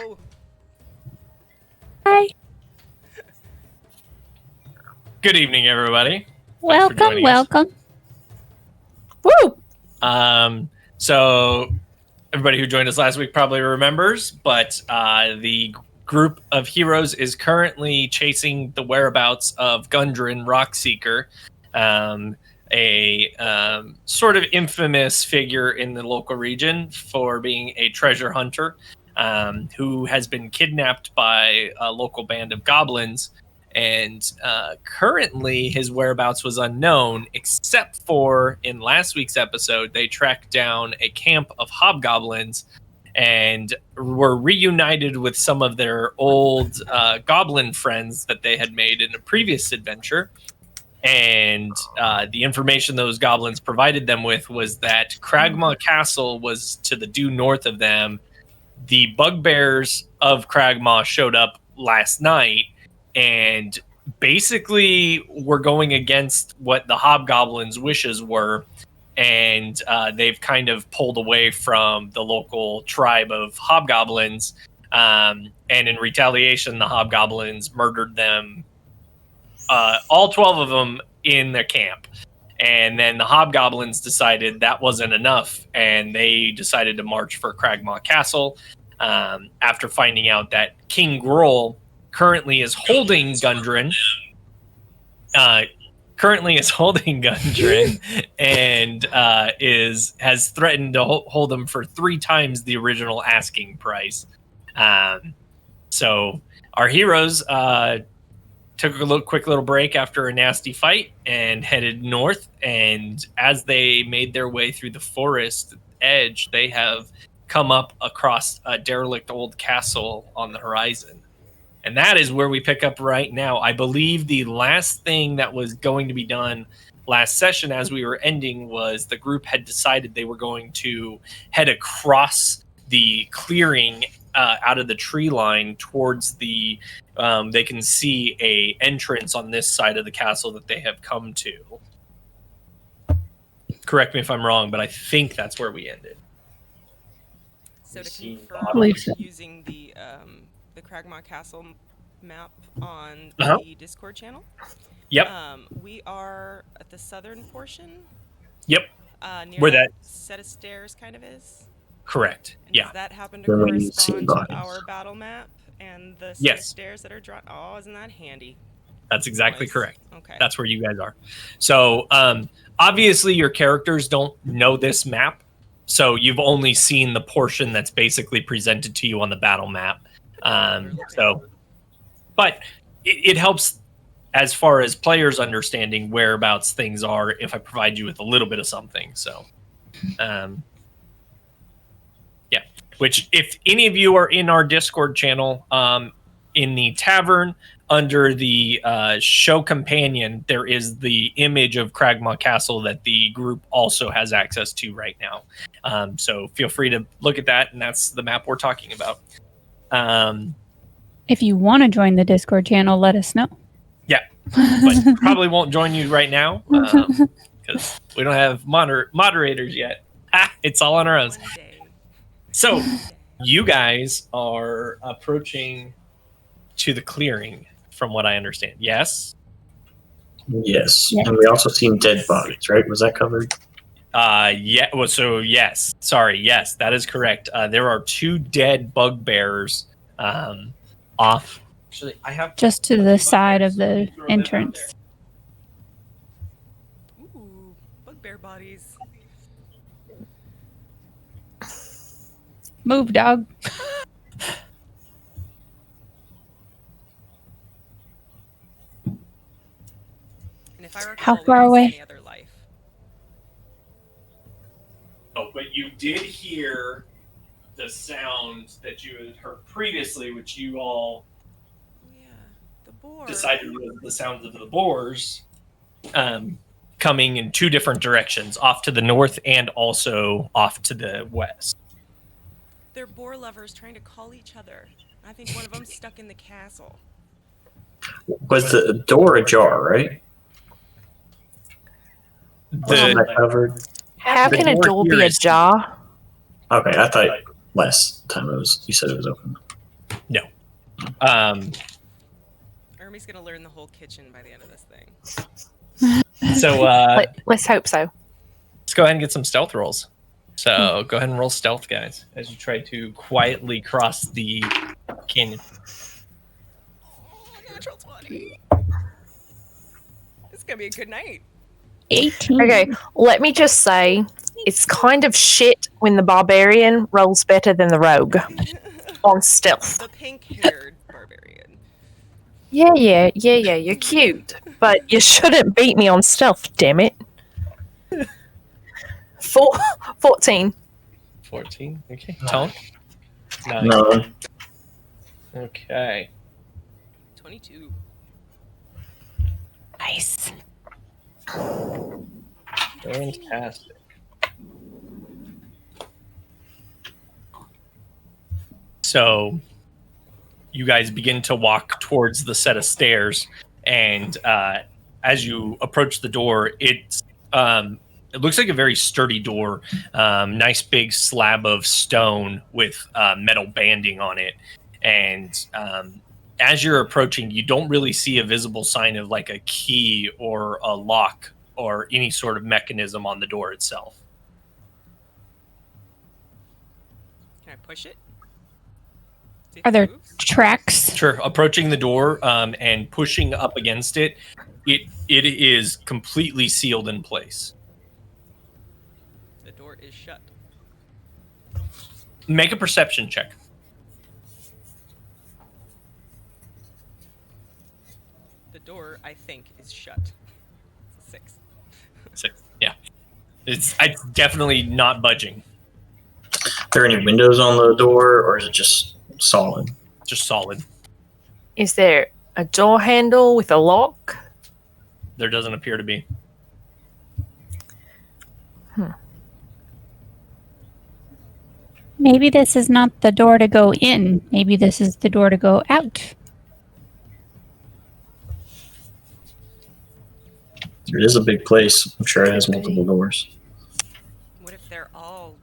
Hello. Hi. Good evening, everybody. Welcome. Woo! So everybody who joined us last week probably remembers, but the group of heroes is currently chasing the whereabouts of Gundren Rockseeker, a sort of infamous figure in the local region for being a treasure hunter, who has been kidnapped by a local band of goblins. And currently his whereabouts was unknown, except for in last week's episode, they tracked down a camp of hobgoblins and were reunited with some of their old goblin friends that they had made in a previous adventure. And the information those goblins provided them with was that Cragmaw Castle was to the due north of them. The bugbears of Cragmaw showed up last night, and basically we're going against what the hobgoblins' wishes were, and they've kind of pulled away from the local tribe of hobgoblins, and in retaliation the hobgoblins murdered them, all 12 of them in their camp. And then the hobgoblins decided that wasn't enough, and they decided to march for Cragmaw Castle, after finding out that King Grohl currently is holding Gundren. And has threatened to hold him for 3 times the original asking price. So our heroes took a quick little break after a nasty fight and headed north. And as they made their way through the forest edge, they have come up across a derelict old castle on the horizon. And that is where we pick up right now. I believe the last thing that was going to be done last session as we were ending was the group had decided they were going to head across the clearing out of the tree line towards the they can see a entrance on this side of the castle that they have come to. Correct me if I'm wrong, but I think that's where we ended. So to confirm, using the Cragmaw Castle map on the Discord channel. Yep. We are at the southern portion. Yep. Near where that set of stairs kind of is. Correct. And yeah. Does that happen to correspond to our battle map and the set of stairs that are drawn? Oh, isn't that handy? That's exactly correct. Okay. That's where you guys are. So obviously your characters don't know this map. So you've only seen the portion that's basically presented to you on the battle map. But it helps as far as players understanding whereabouts things are if I provide you with a little bit of something. So, yeah. Which, if any of you are in our Discord channel, in the tavern under the show companion, there is the image of Cragmaw Castle that the group also has access to right now. So feel free to look at that, and that's the map we're talking about. If you want to join the Discord channel, let us know. Yeah, but probably won't join you right now because we don't have moderators yet. It's all on our own. So you guys are approaching to the clearing, from what I understand. Yes? Yes. And we also seen dead bodies, right? Was that covered? Yeah. Well, so yes. Sorry. Yes, that is correct. There are 2 dead bugbears off. Actually, I have just to the side of the entrance. Ooh, bugbear bodies. Move, dog. And if I recall, how far away? Any other life. Oh, but you did hear the sound that you had heard previously, which you all decided was the sounds of the boars coming in 2 different directions, off to the north and also off to the west. They're boar lovers trying to call each other. I think one of them's stuck in the castle. Was the door ajar, right? Wasn't that covered? How can a door be ajar? Okay, I thought last time you said it was open. Ermy's gonna learn the whole kitchen by the end of this thing. So let's hope so. let's go ahead and get some stealth rolls. So go ahead and roll stealth, guys, as you try to quietly cross the canyon. Natural 20. It's gonna be a good night. 18. Okay, let me just say, it's kind of shit when the barbarian rolls better than the rogue on stealth. The pink-haired barbarian. Yeah, you're cute, but you shouldn't beat me on stealth, damn it. 14. 14. Okay. Tone? 9. No. Okay. 22. Nice. Fantastic. So you guys begin to walk towards the set of stairs, and as you approach the door, it looks like a very sturdy door, nice big slab of stone with metal banding on it. And as you're approaching, you don't really see a visible sign of like a key or a lock or any sort of mechanism on the door itself. Can I push it? See if Are it there moves? tracks? Sure. Approaching the door and pushing up against it, it is completely sealed in place. The door is shut. Make a perception check. The door, I think, is shut. It's a 6. 6. Yeah. It's definitely not budging. Are there any windows on the door, or is it just solid? Just solid. Is there a door handle with a lock? There doesn't appear to be. Maybe this is not the door to go in. Maybe this is the door to go out. It is a big place. I'm sure it has multiple doors. What if they're all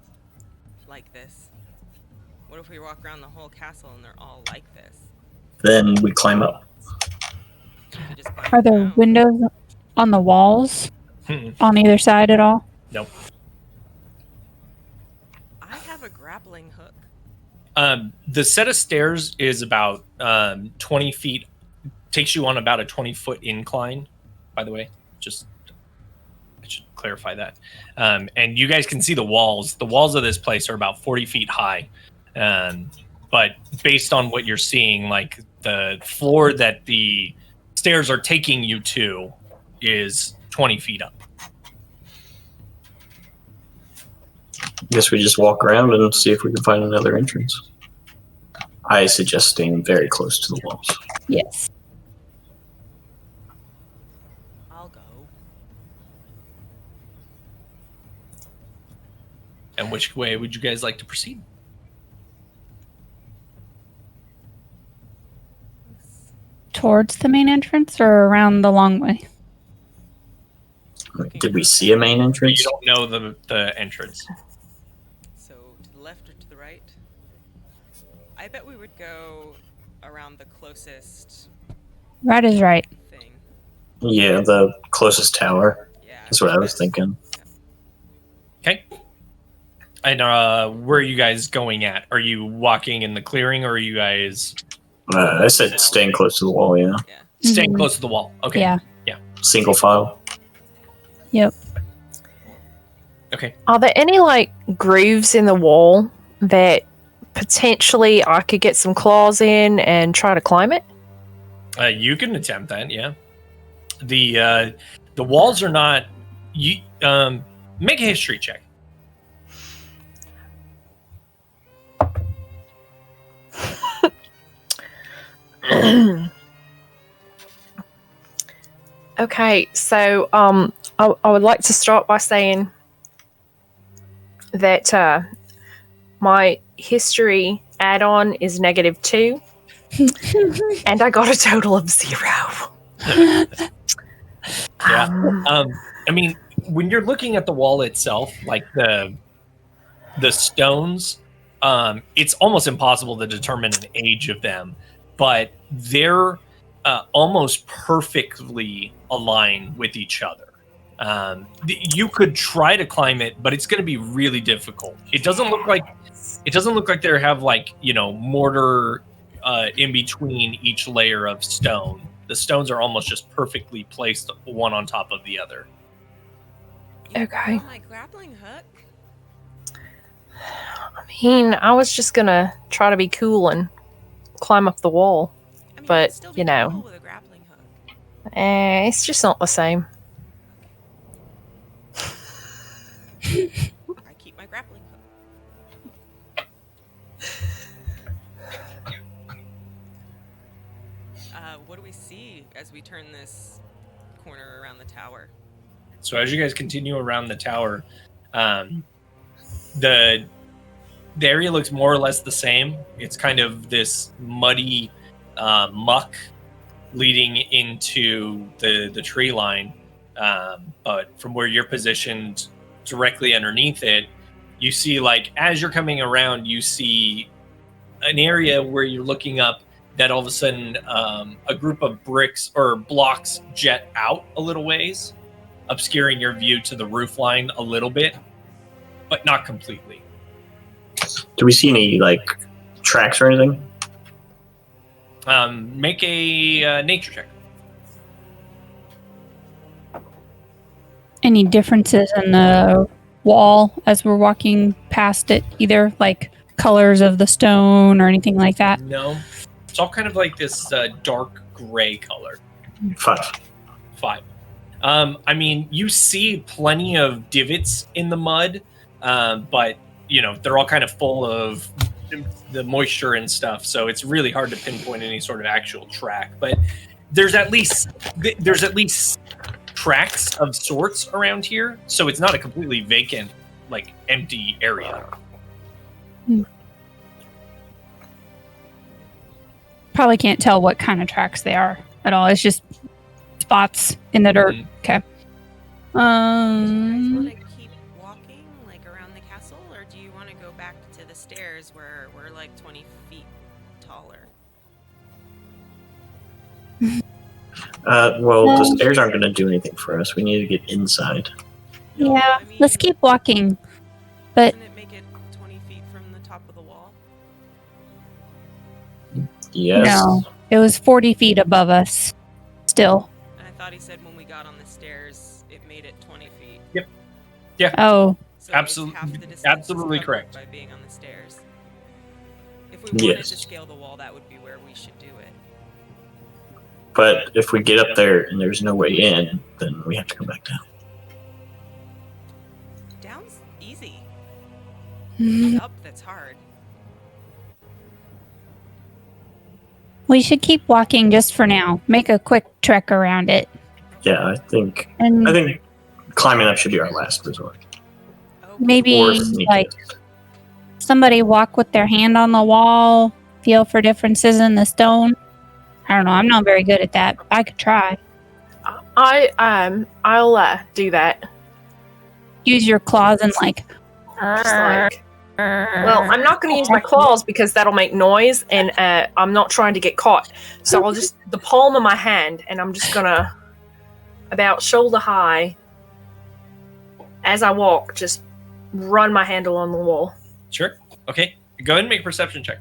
like this? What if we walk around the whole castle and they're all like this? Then we climb up. We just climb Are there down. windows on the walls Hmm. on either side at all? Nope. I have a grappling hook. The set of stairs is about 20 feet. Takes you on about a 20-foot incline, by the way. I should clarify that. And you guys can see the walls. The walls of this place are about 40 feet high. But based on what you're seeing, like the floor that the stairs are taking you to is 20 feet up. Guess we just walk around and see if we can find another entrance. I suggest staying very close to the walls. Yes. I'll go. And which way would you guys like to proceed? Towards the main entrance or around the long way? Did we see a main You entrance? don't know the entrance. So to the left or to the right? I bet we would go around the closest Right is right. thing. Yeah, the closest tower. Yeah. That's what I was thinking. Okay. And where are you guys going at? Are you walking in the clearing, or are you guys I said staying close to the wall, yeah. Yeah. staying Mhm. close to the wall? Okay. Yeah. Single file. Yep. Okay. Are there any like grooves in the wall that potentially I could get some claws in and try to climb it? You can attempt that. Yeah. The walls are not. You make a history check. Okay, so I would like to start by saying that my history add-on is -2, and I got a total of 0. Yeah. I mean, when you're looking at the wall itself, like the stones, it's almost impossible to determine an age of them. but they're almost perfectly aligned with each other. You could try to climb it, but it's going to be really difficult. It doesn't look like they have mortar in between each layer of stone. The stones are almost just perfectly placed one on top of the other. Okay. My grappling hook. I mean, I was just gonna try to be cool and climb up the wall. I mean, But, it'd still be you know. cool with a grappling hook. It's just not the same. I keep my grappling hook. What do we see as we turn this corner around the tower? So as you guys continue around the tower, the area looks more or less the same. It's kind of this muddy muck leading into the tree line. But from where you're positioned directly underneath it, you see, like, as you're coming around, you see an area where you're looking up that all of a sudden a group of bricks or blocks jet out a little ways, obscuring your view to the roof line a little bit, but not completely. Do we see any, like, tracks or anything? Make a nature check. Any differences in the wall as we're walking past it, either like colors of the stone or anything like that? No. It's all kind of like this dark gray color. 5. 5. I mean, you see plenty of divots in the mud, but, they're all kind of full of the moisture and stuff, so it's really hard to pinpoint any sort of actual track. But there's at least tracks of sorts around here, so it's not a completely vacant, like, empty area. Probably can't tell what kind of tracks they are at all. It's just spots in the dirt. Okay. Do you guys want to keep walking, like, around the castle, or do you want to go back to the stairs where we're like 20 feet taller? The stairs aren't going to do anything for us. We need to get inside. No, Yeah, I mean, let's keep walking. But doesn't it make it 20 feet from the top of the wall? Yes. no, it was 40 feet above us still. And I thought he said when we got on the stairs, it made it 20 feet. Yep. Oh, So Absolute- it's half the distance absolutely is covered correct. by being on the stairs. If we wanted Yes. to scale the wall, that would be where we should do it. But if we get up there and there's no way in, then we have to come back down. Down's easy. we It's up that's hard. should keep walking just for now. Make a quick trek around it. Yeah, I think And climbing up should be our last resort. Okay. maybe, Or sneak like, it. somebody walk with their hand on the wall, feel for differences in the stone. I don't know. I'm not very good at that. I could try. I'll do that. Use your claws and, like, Just like, well, I'm not going to use my claws because that'll make noise, and I'm not trying to get caught. So I'll just the palm of my hand, and I'm just gonna about shoulder high as I walk, just run my hand along the wall. Sure. Okay. Go ahead and make a perception check.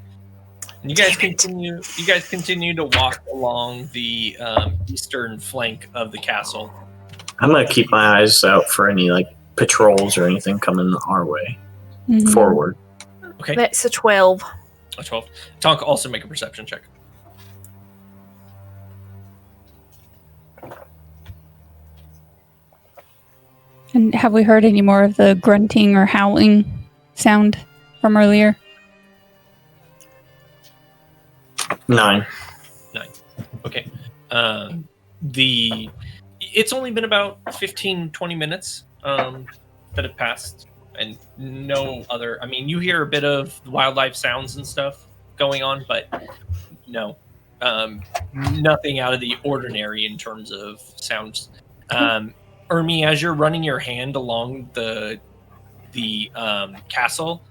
And you guys continue to walk along the eastern flank of the castle. I'm going to keep my eyes out for any, like, patrols or anything coming our way. mhm. Forward. Okay. That's a 12. A 12. Tonk, also make a perception check. And have we heard any more of the grunting or howling sound from earlier? 9. Okay. It's only been about 15-20 minutes that have passed, and no other. I mean, you hear a bit of wildlife sounds and stuff going on, but no, nothing out of the ordinary in terms of sounds. Ermi, as you're running your hand along the castle,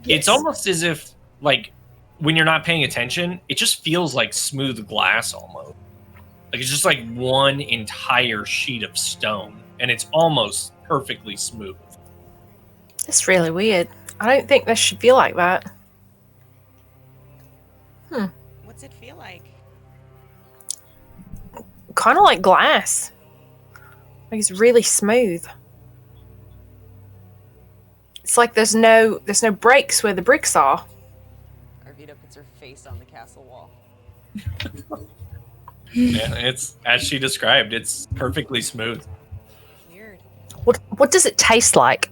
Yes. it's almost as if, like, when you're not paying attention, it just feels like smooth glass almost. Like it's just like one entire sheet of stone, and it's almost perfectly smooth. That's really weird. I don't think this should feel like that. What's it feel like? Kind of like glass. Like it's really smooth. It's like there's no breaks where the bricks are. Arvita puts her face on the castle wall. Yeah, it's as she described. It's perfectly smooth. Weird. What does it taste like?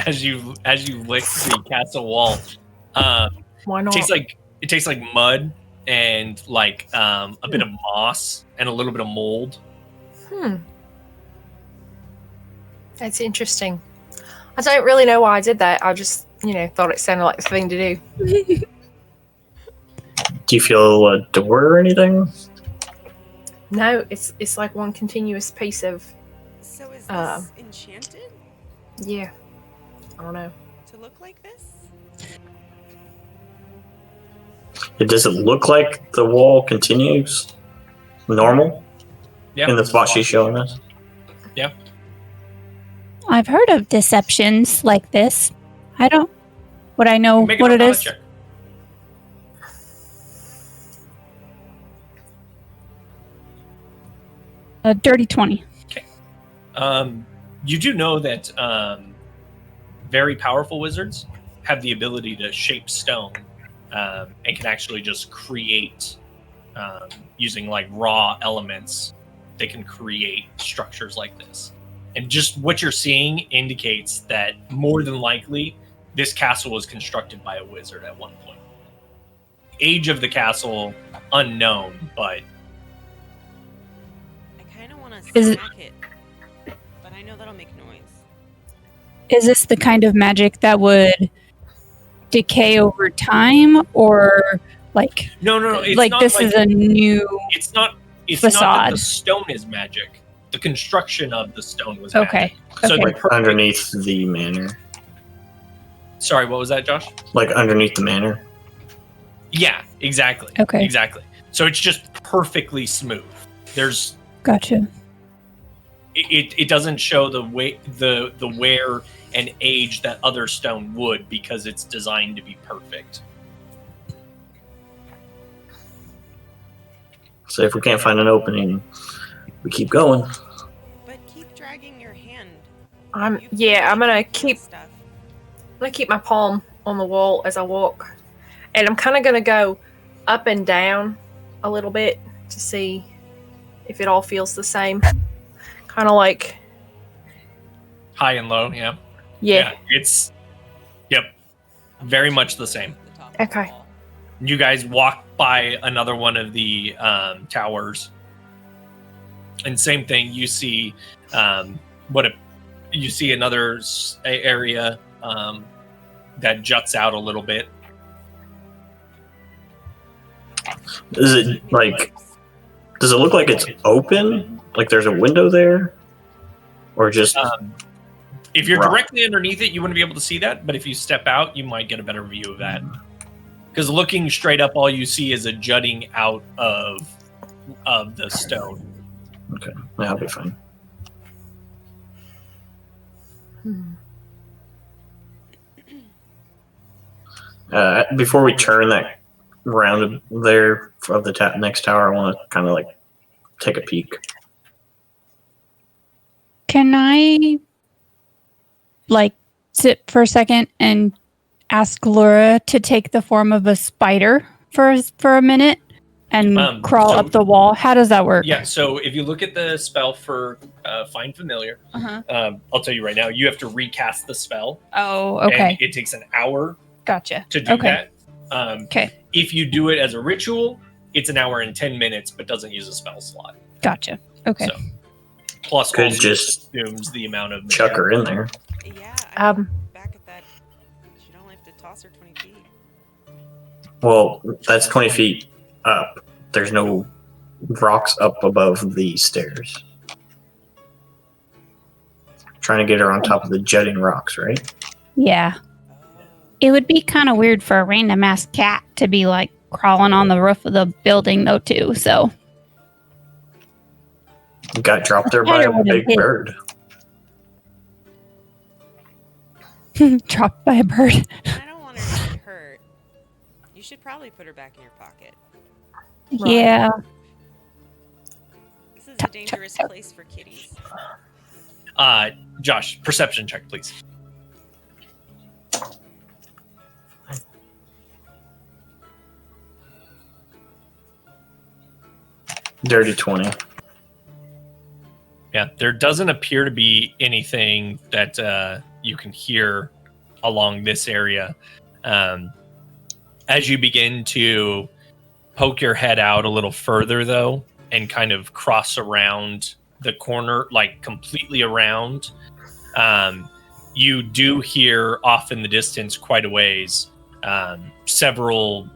As you lick the castle wall, Why not? it tastes like mud and like a bit of moss and a little bit of mold. That's interesting. I don't really know why I did that. I just, thought it sounded like the thing to do. Do you feel a door or anything? No, it's like one continuous piece of. So is this enchanted Yeah. I don't know. to look like this? Does it look like the wall continues normal Yeah. in the spot she's showing us? Yeah. I've heard of deceptions like this. Would I know Make an what it Arcana is? check. A dirty 20. You do know that very powerful wizards have the ability to shape stone and can actually just create using like raw elements. They can create structures like this, and just what you're seeing indicates that more than likely this castle was constructed by a wizard at one point. Age of the castle unknown, but I kind of want to Is it- smack it, but I know that'll make noise. Is this the kind of magic that would decay over time, or like no. It's like not this is a new? It's not that facade. the stone is magic. The construction of the stone was Okay. magic. So Okay. the Like underneath the manor? Sorry, what was that, Josh? Like underneath the manor? Yeah, exactly. Okay. Exactly. So it's just perfectly smooth. There's Gotcha. it doesn't show the way the wear and age that other stone would, because it's designed to be perfect. So if we can't find an opening, we keep going. But keep dragging your hand. I'm You gonna feel keep stuff. my palm on the wall as I walk, and I'm kind of gonna go up and down a little bit to see if it all feels the same. Kind of like High and low, yeah. It's very much the same. The top of Okay. the wall. You guys walk by another one of the towers, and same thing. You see you see another area that juts out a little bit. Is it like, does it look like it's open? Like there's a window there? Or just, If you're Rock. directly underneath it, you wouldn't be able to see that. But if you step out, you might get a better view of that. Because looking straight up, all you see is a jutting out of the stone. okay, that'll be fine. Before we turn that round there of the next tower, I want to kind of like take a peek. Can I like sit for a second and ask Laura to take the form of a spider for a minute and crawl so- up the wall? How does that work? Yeah, so if you look at the spell for Find Familiar, Uh-huh. I'll tell you right now, you have to recast the spell. Oh, okay. And it takes an hour Gotcha. to do Okay. that. Okay. If you do it as a ritual, it's an hour and 10 minutes, but doesn't use a spell slot. Gotcha. Okay. So, plus Could also just assumes the amount of chuck her in there. Yeah. Back at that. She'd only have to toss her 20 feet. Well, that's 20 feet up. There's no rocks up above the stairs. Trying to get her on top of the jutting rocks, right? Yeah. Oh. It would be kind of weird for a random ass cat to be like crawling on the roof of the building, though, too. So Got dropped there by a big bird. Dropped by a bird. I don't want her to get hurt. You should probably put her back in your pocket. Right. Yeah. This is a dangerous place for kitties. Josh, perception check, please. Dirty 20. Yeah, there doesn't appear to be anything that you can hear along this area. As you begin to poke your head out a little further, though, and kind of cross around the corner, like completely around, you do hear off in the distance quite a ways several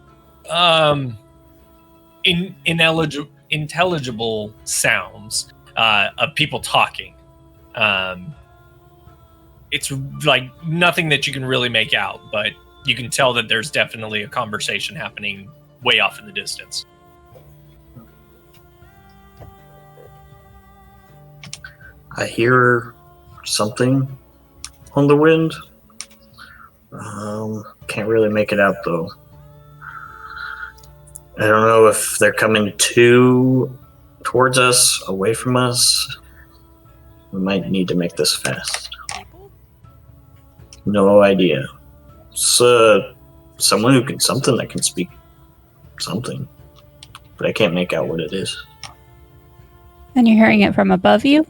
intelligible sounds of people talking. It's like nothing that you can really make out, but you can tell that there's definitely a conversation happening way off in the distance. I hear something on the wind. Can't really make it out, though. I don't know if they're coming towards us, away from us. We might need to make this fast. People? No idea. It's someone who can something that can speak something, but I can't make out what it is. And you're hearing it from above you?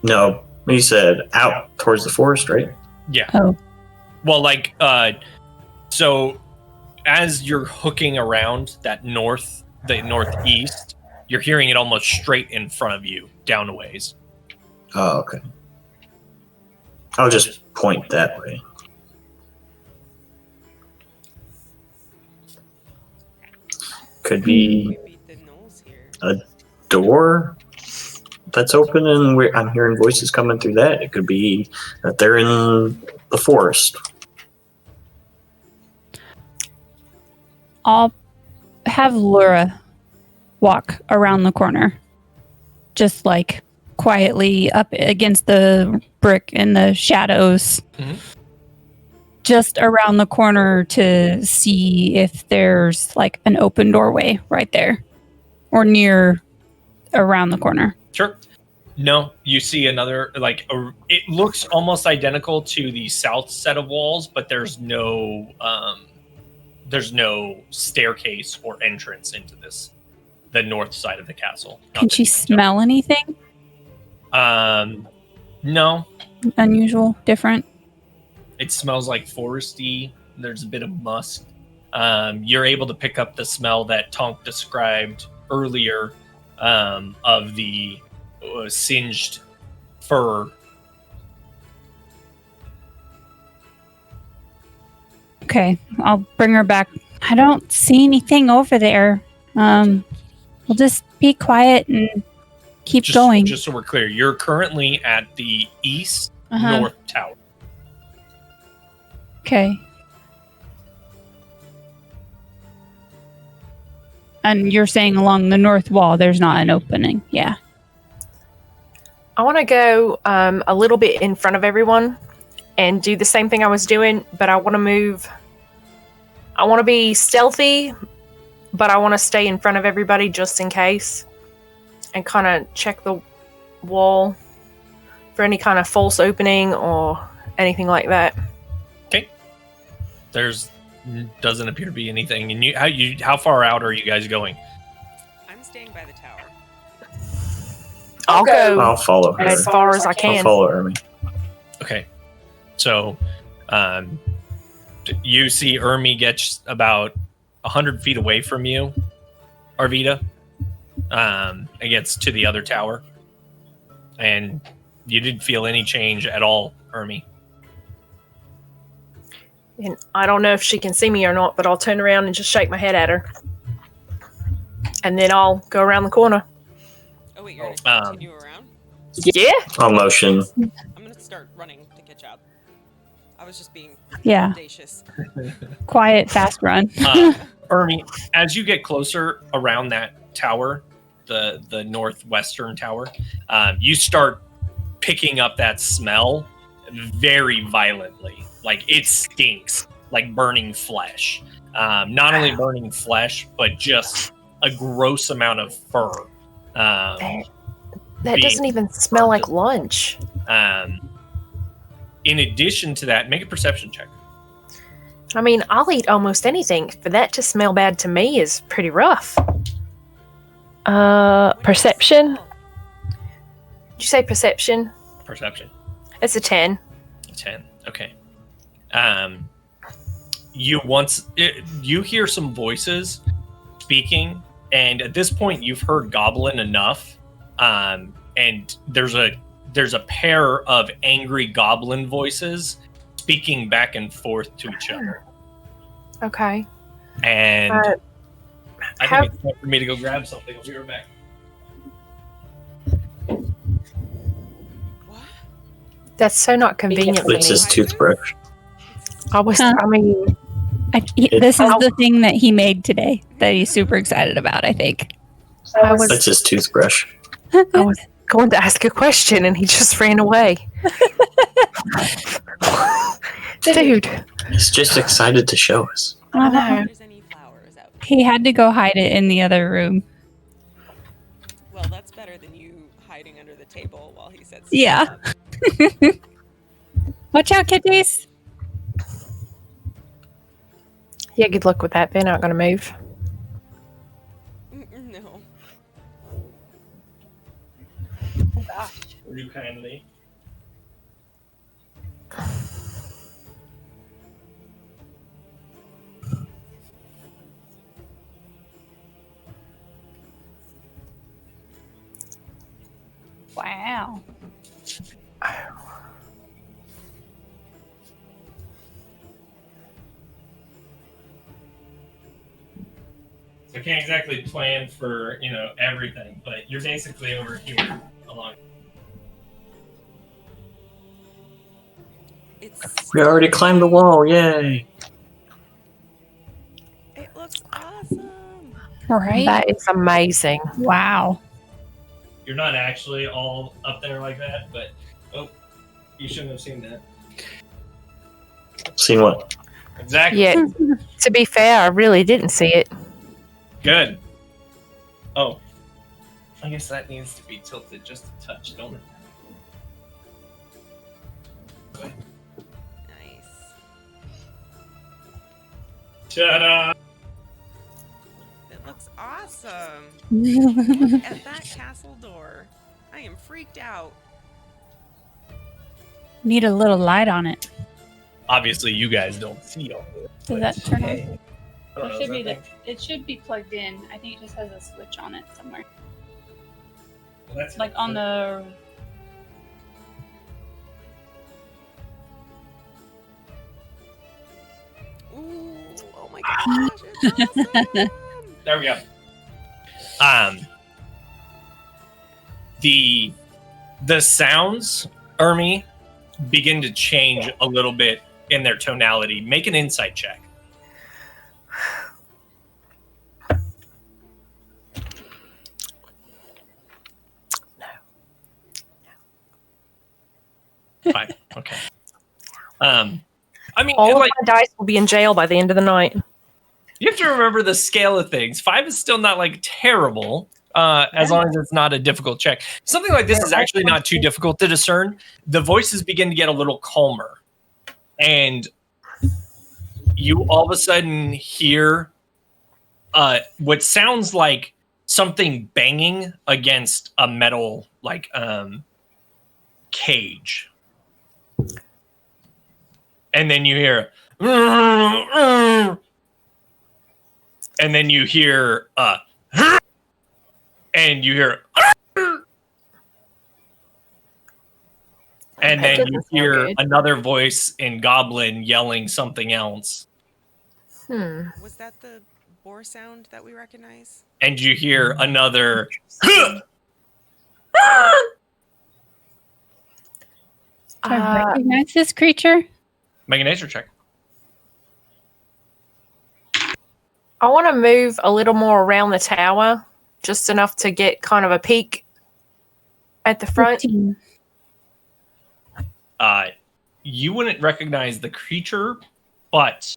No, he said out towards the forest, right? Yeah. Oh. Well, so as you're hooking around the northeast, you're hearing it almost straight in front of you, down a ways. Oh, okay. I'll just point that way. Could be We beat the gnolls here. a door that's open and I'm hearing voices coming through that. It could be that they're in the forest. I'll have Laura walk around the corner, just like quietly up against the brick in the shadows, just around the corner to see if there's like an open doorway right there or near around the corner. Sure. No, you see another, it looks almost identical to the south set of walls, but there's no staircase or entrance into the north side of the castle. Can she smell anything No. unusual, different? It smells like foresty. There's a bit of musk. You're able to pick up the smell that Tonk described earlier of the singed fur. Okay, I'll bring her back. I don't see anything over there. We'll just be quiet and keep going. Just so we're clear, you're currently at the east north tower. Okay. And you're saying along the north wall, there's not an opening. Yeah. I want to go a little bit in front of everyone and do the same thing I was doing, but I want to move. I want to be stealthy, but I want to stay in front of everybody just in case and kind of check the wall for any kind of false opening or anything like that. Okay. Doesn't appear to be anything. And how far out are you guys going? I'm staying by the tower. I'll go I'll follow her. as far as I I'll can. follow Ermi. Okay. So, you see Ermi gets about 100 feet away from you, Arvita. It gets to the other tower. And you didn't feel any change at all, Ermi. And I don't know if she can see me or not, but I'll turn around and just shake my head at her. And then I'll go around the corner. Oh wait, you're gonna continue around? Yeah. I'll motion. I'm gonna start running to catch up. was just being Yeah. audacious. Quiet, fast run. Ernie, as you get closer around that tower, the northwestern tower, you start picking up that smell very violently. Like it stinks, like burning flesh. Not only burning flesh, but just a gross amount of fur. That doesn't even smell like lunch. In addition to that, make a perception check. I mean, I'll eat almost anything. For that to smell bad to me is pretty rough. Perception? Did you say perception? Perception. It's a 10. 10. Okay. You hear some voices speaking, and at this point you've heard goblin enough. And there's a pair of angry goblin voices speaking back and forth to each other. Okay. And I think it's time for me to go grab something. I'll be right back. What? That's so not convenient for It's me. his toothbrush. This is the thing that he made today that he's super excited about, I think. That's his toothbrush. I was going to ask a question and he just ran away. Dude. He's just excited to show us. I know. If there's any flowers out. He had to go hide it in the other room. Well, that's better than you hiding under the table while he sets. Yeah. Watch out, kitties. Yeah, good luck with that. They're not going to move. No. Will you kindly? Wow. I can't exactly plan for, everything, but you're basically over here along. We already climbed the wall, yay! It looks awesome. Right? That is amazing. Wow. You're not actually all up there like that, but you shouldn't have seen that. Seen what? Exactly. Yeah, to be fair, I really didn't see it. Good. Oh, I guess that needs to be tilted just a touch, don't it? Nice. Ta-da! It looks awesome. Look at that castle door. I am freaked out. Need a little light on it. Obviously, you guys don't see all of it. Does that turn on? I don't know, It should be plugged in. I think it just has a switch on it somewhere. that's Like on the... Ooh, oh my gosh, it's awesome. There we go. The sounds, Ermi, begin to change a little bit in their tonality. Make an insight check. Fine. Okay. I mean, All like, of my dice will be in jail by the end of the night. you have to remember the scale of things. 5 is still not like terrible, as long as it's not a difficult check. Something like this is actually not too difficult to discern. The voices begin to get a little calmer, and you all of a sudden hear what sounds like something banging against a metal cage. And then you hear, and then you hear, and you hear, and then you hear another voice in Goblin yelling something else. Was that the boar sound that we recognize? And you hear another, Do I recognize this creature? Make a nature check. I want to move a little more around the tower, just enough to get kind of a peek at the front. 15. You wouldn't recognize the creature, but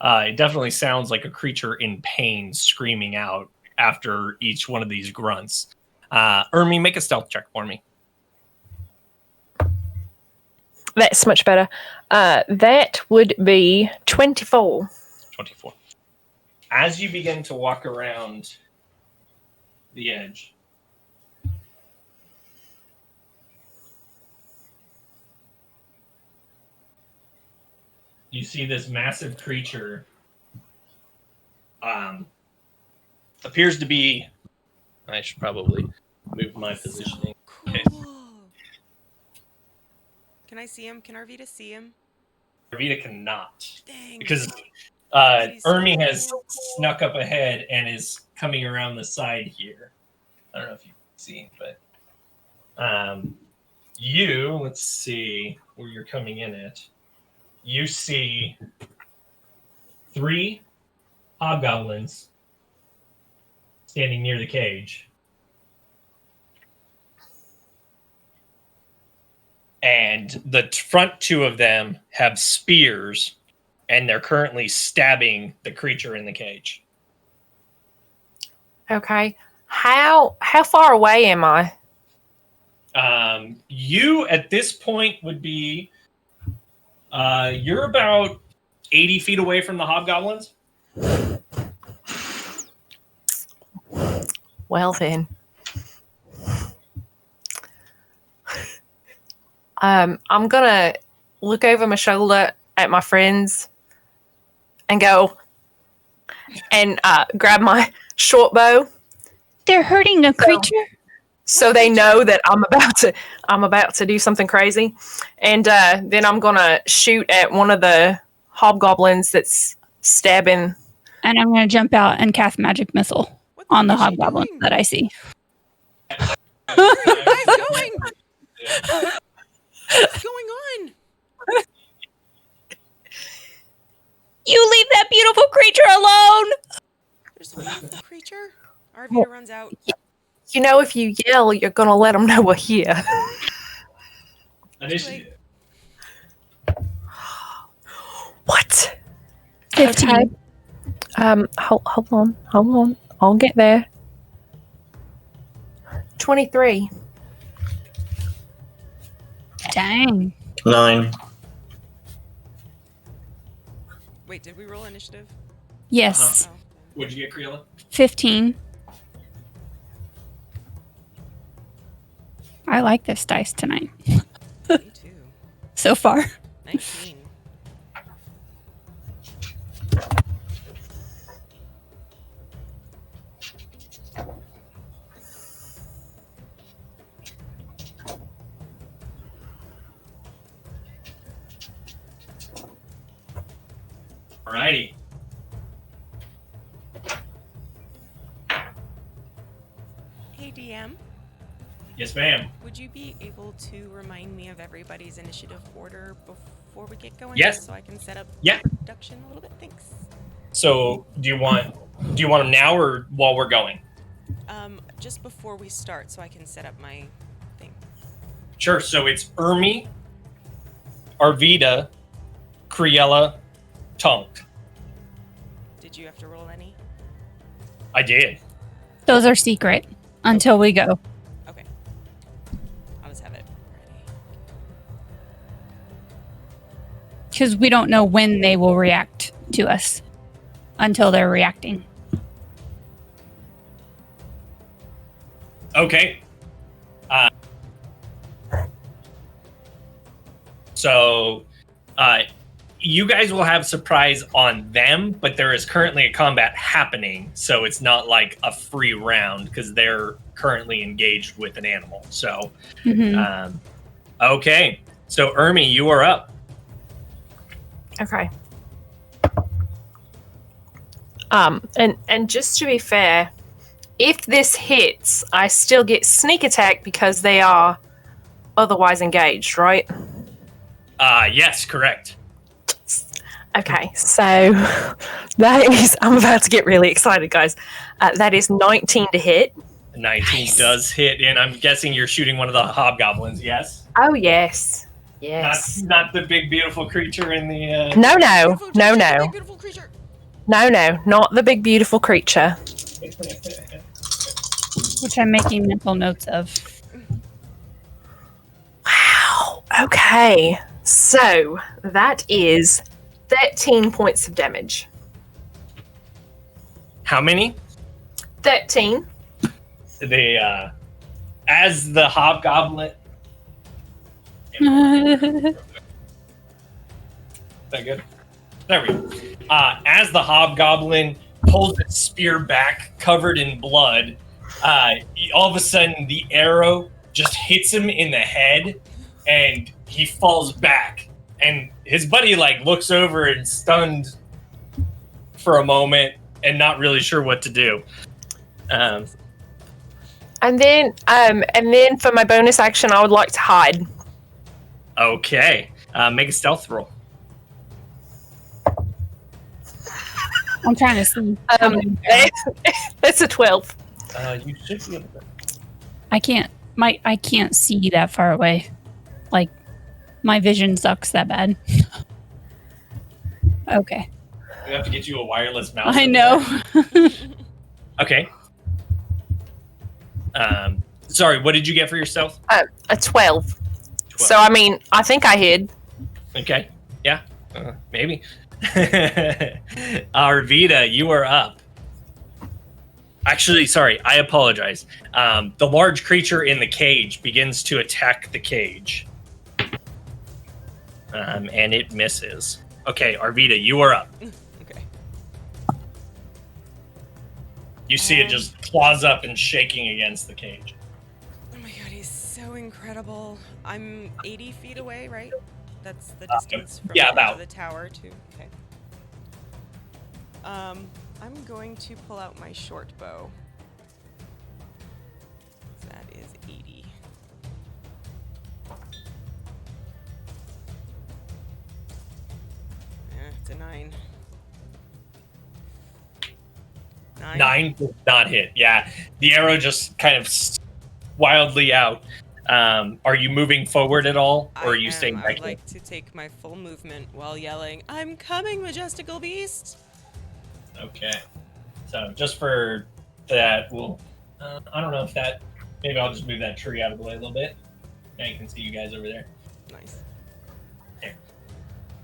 it definitely sounds like a creature in pain screaming out after each one of these grunts. Ermi, make a stealth check for me. That's much better. That would be 24. 24. As you begin to walk around the edge, you see this massive creature appears to be... I should probably move my positioning. Okay. Can I see him? Can Arvita see him? Arvita cannot. Dang. Because Ermi has snuck up ahead and is coming around the side here. I don't know if you can see, but let's see where you're coming in at. You see 3 hobgoblins standing near the cage. And the front 2 of them have spears, and they're currently stabbing the creature in the cage. Okay. How far away am I? You, at this point, would be... you're about 80 feet away from the hobgoblins. Well, then. I'm going to look over my shoulder at my friends and go and grab my short bow. They're hurting a creature? So they know that I'm about to do something crazy. And then I'm going to shoot at one of the hobgoblins that's stabbing. And I'm going to jump out and cast magic missile on the hobgoblin that I see. Where are you guys going? What's going on? You leave that beautiful creature alone! There's a beautiful creature. Arvita runs out. You know, if you yell, you're going to let them know we're here. Initiative. What? 15. Okay. Hold on. I'll get there. 23. Dang. 9. Wait, did we roll initiative? Yes. Oh. What'd you get, Creola? 15. I like this dice tonight. Me too. So far. 19. Alrighty. Hey, DM. Yes, ma'am. Would you be able to remind me of everybody's initiative order before we get going? Yes. So I can set up production a little bit. Thanks. So, do you want them now or while we're going? Just before we start, so I can set up my thing. Sure. So it's Ermi, Arvita, Criella, Tonk. Did you have to roll any? I did. Those are secret until we go. Okay. I'll just have it ready. Because we don't know when they will react to us until they're reacting. Okay. So, you guys will have surprise on them, but there is currently a combat happening, so it's not like a free round because they're currently engaged with an animal. So, okay. So, Ermi, you are up. Okay. And just to be fair, if this hits, I still get sneak attack because they are otherwise engaged, right? Yes, correct. Okay, so that is. I'm about to get really excited, guys. That is 19 to hit. 19 does hit, and I'm guessing you're shooting one of the hobgoblins, yes? Oh, yes. Yes. Not the big, beautiful creature in the... No. Beautiful creature. No, not the big, beautiful creature. Which I'm making mental notes of. Wow. Okay. So that is 13 points of damage. How many? 13. As the hobgoblin... I Is that good? There we go. As the hobgoblin pulls its spear back, covered in blood, all of a sudden the arrow just hits him in the head, and he falls back. And his buddy looks over and stunned for a moment, and not really sure what to do. And then for my bonus action, I would like to hide. Okay, make a stealth roll. I'm trying to see. That's a 12. You should be able to. I can't see that far away. My vision sucks that bad. Okay. We have to get you a wireless mouse. I know. Okay. Sorry, what did you get for yourself? A 12. So, I mean, I think I hid. Okay. Yeah. Maybe. Arvita, you are up. Actually, sorry, I apologize. The large creature in the cage begins to attack the cage. And it misses. Okay, Arvita, you are up. Okay. You see it just claws up and shaking against the cage. Oh my god, he's so incredible. I'm 80 feet away, right? That's the distance from about. the tower to... Okay. I'm going to pull out my short bow. That is 80. It's a 9. 9 does not hit. Yeah, the arrow just kind of wildly out. Are you moving forward at all, or are you staying back? I would like to take my full movement while yelling, "I'm coming, majestical beast!" Okay. So just for that, we'll... I don't know if that... Maybe I'll just move that tree out of the way a little bit. Now you can see you guys over there. Nice. Okay.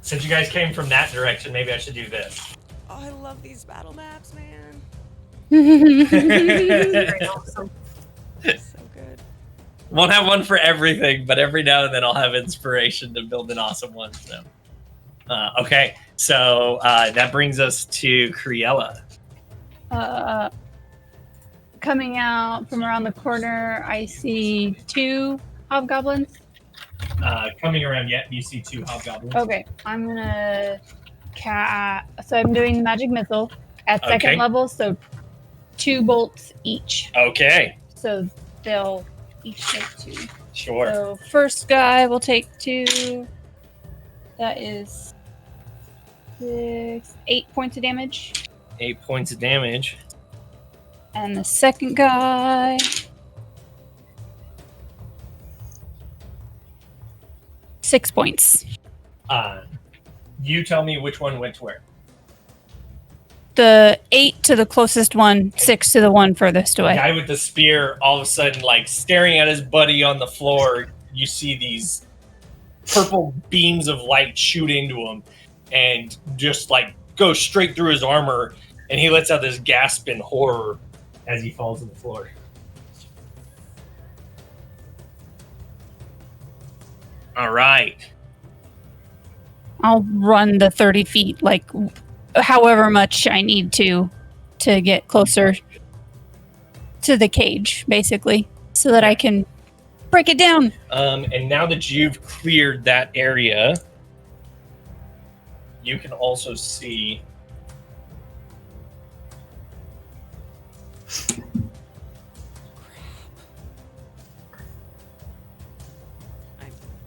Since you guys came from that direction, maybe I should do this. Oh, I love these battle maps, man. Very awesome. So good. Won't have one for everything, but every now and then I'll have inspiration to build an awesome one. So, okay, so that brings us to Criella. Coming out from around the corner, I see 2 hobgoblins. Coming around, you see 2 hobgoblins. Okay, I'm gonna so I'm doing magic missile at second level, so 2 bolts each. Okay. So they'll each take 2. Sure. So first guy will take 2. That is 8 points of damage. 8 points of damage. And the second guy, 6 points. You tell me which one went to where. The 8 to the closest one, 6 to the one furthest The away. guy with the spear, all of a sudden, staring at his buddy on the floor, you see these purple beams of light shoot into him and just, go straight through his armor, and he lets out this gasp in horror as he falls on the floor. All right. I'll run the 30 feet, however much I need to get closer to the cage, basically, so that I can break it down. And now that you've cleared that area, you can also see...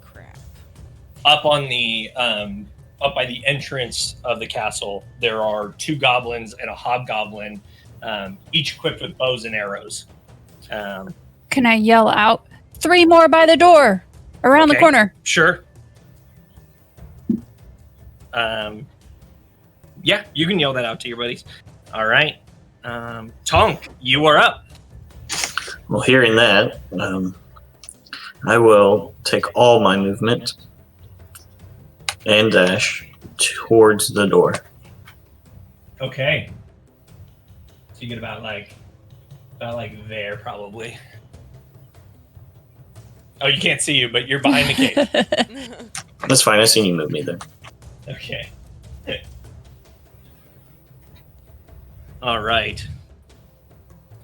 Crap. Up on the up by the entrance of the castle, there are 2 goblins and a hobgoblin, each equipped with bows and arrows. Can I yell out, 3 more by the door, around the corner? Sure. Yeah, you can yell that out to your buddies. All right. Tonk, you are up. Well, hearing that, I will take all my movement and dash towards the door. Okay. So you get about like there probably. Oh, you can't see you, but you're behind the cage. That's fine. I seen you move me there. Okay. All right.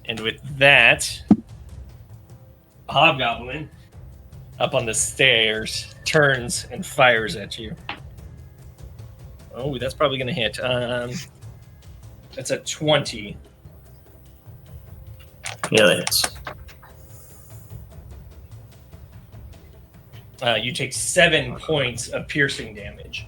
And with that, Hobgoblin up on the stairs turns and fires at you. Oh, that's probably going to hit. That's a 20. Yeah, that hits. You take 7 points of piercing damage.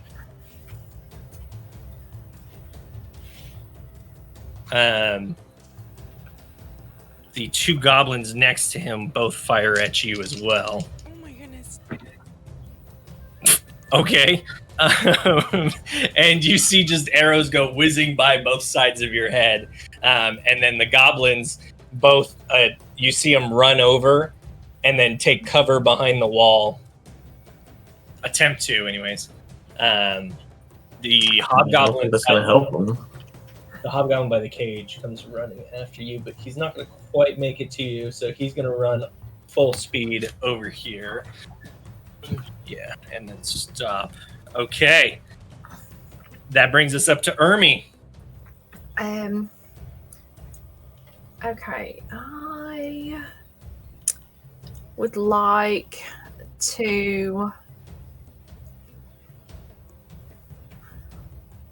The 2 goblins next to him both fire at you as well. Oh my goodness. Okay. And you see just arrows go whizzing by both sides of your head. And then the goblins both, you see them run over and then take cover behind the wall. Attempt to, anyways. The hobgoblin. That's going to help them. The hobgoblin by the cage comes running after you, but he's not going to quite make it to you, so he's going to run full speed over here. Yeah, and then stop. Okay. That brings us up to Ermi. Okay. I would like to...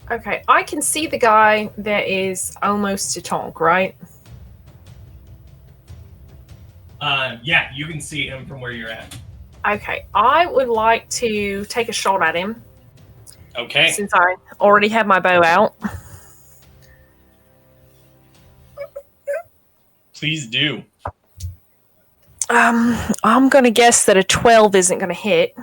Okay, I can see the guy that is almost to Tonk, right? Yeah, you can see him from where you're at. Okay, I would like to take a shot at him. Okay. Since I already have my bow out. Please do. I'm going to guess that a 12 isn't going to hit.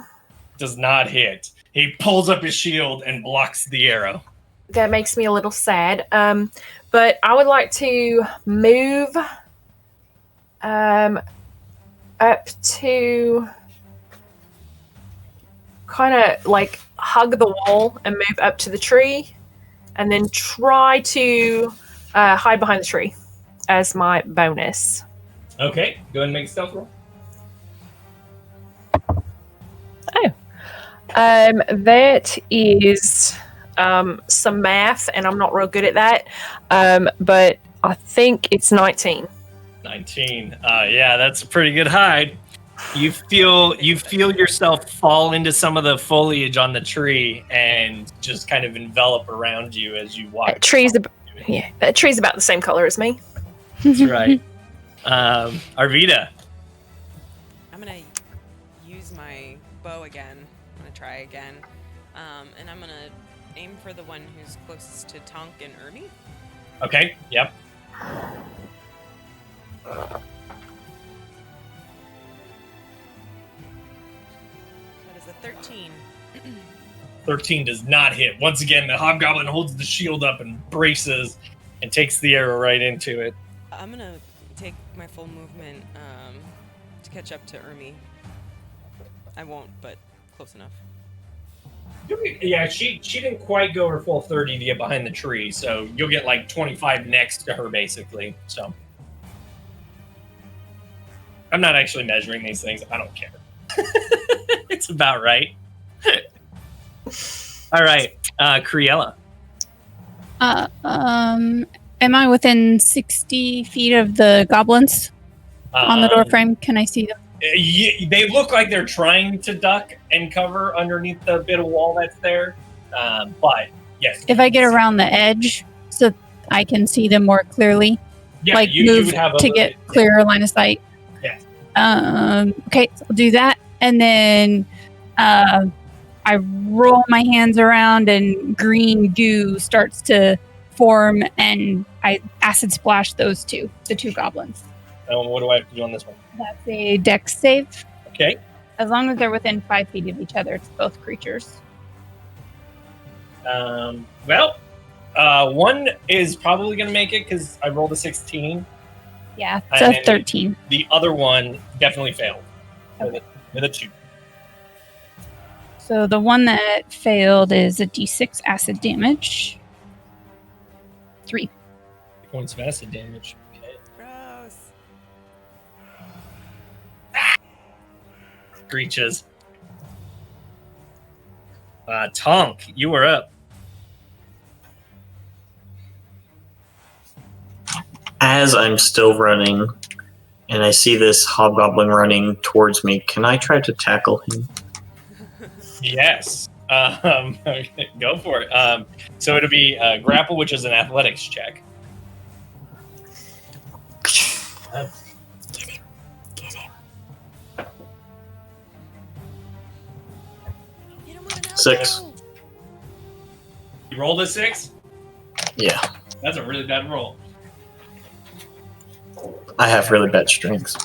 Does not hit. He pulls up his shield and blocks the arrow. That makes me a little sad. But I would like to move up to kind of like hug the wall and move up to the tree and then try to hide behind the tree as my bonus. Okay, go ahead and make a stealth roll. Oh. That is some math, and I'm not real good at that. But I think it's 19. 19. Yeah, that's a pretty good hide. You feel yourself fall into some of the foliage on the tree and just kind of envelop around you as you walk. That tree's about the same color as me. That's right. Arvita. I'm gonna use my bow again. I'm gonna try again, and I'm gonna aim for the one who's closest to Tonk and Ermi. Okay. Yep. That is a 13. 13 does not hit. Once again, the hobgoblin holds the shield up and braces and takes the arrow right into it. I'm gonna take my full movement to catch up to Ermi. I won't, but close enough. Yeah, she didn't quite go her full 30 to get behind the tree, so you'll get like 25 next to her, basically. So I'm not actually measuring these things. I don't care. It's about right. All right, Criella. Am I within 60 feet of the goblins on the door frame? Can I see them? They look like they're trying to duck and cover underneath the bit of wall that's there. But yes. If I get around the edge so I can see them more clearly, yeah, like you move would have to get clearer line of sight. Yeah. Okay, so I'll do that. And then I roll my hands around and green goo starts to form, and I acid splash the two goblins. What do I have to do on this one? That's a dex save. Okay. As long as they're within 5 feet of each other, it's both creatures. One is probably going to make it because I rolled a 16. Yeah, it's a 13. The other one definitely failed with a 2. So the one that failed is a d6 acid damage. 3 points of acid damage. Okay. Gross. Screeches. Tonk, you are up. As I'm still running, and I see this hobgoblin running towards me, can I try to tackle him? Yes. Go for it. So it'll be grapple, which is an athletics check. Get him. 6. You rolled a 6? Yeah. That's a really bad roll. I have really bad strengths.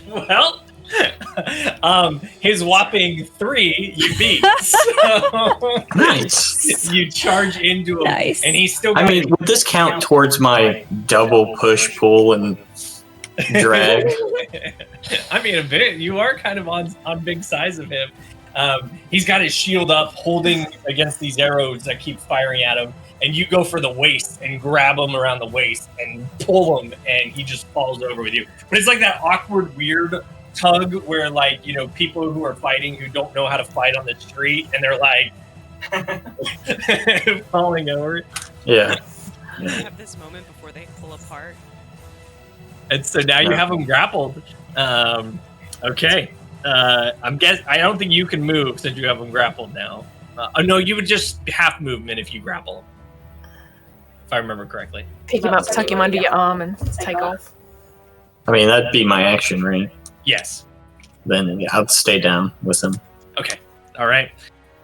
Well, his whopping 3 you beat. So Nice. you charge into him, Nice. and he's still. I mean, would this count towards my double push, pull, and drag? I mean, a bit. You are kind of on big size of him. He's got his shield up, holding against these arrows that keep firing at him. And you go for the waist and grab him around the waist and pull him, and he just falls over with you. But it's like that awkward, weird tug where, like, you know, people who are fighting who don't know how to fight on the street, and they're like falling over. Yeah. You have this moment before they pull apart. And so now you have him grappled. Okay. I don't think you can move since you have him grappled now. No, you would just half movement if you grapple. If I remember correctly. Pick him up, tuck him under your arm, and take off. I mean, that'd be my action, right? Yes. Then yeah, I'll stay down with him. Okay. All right.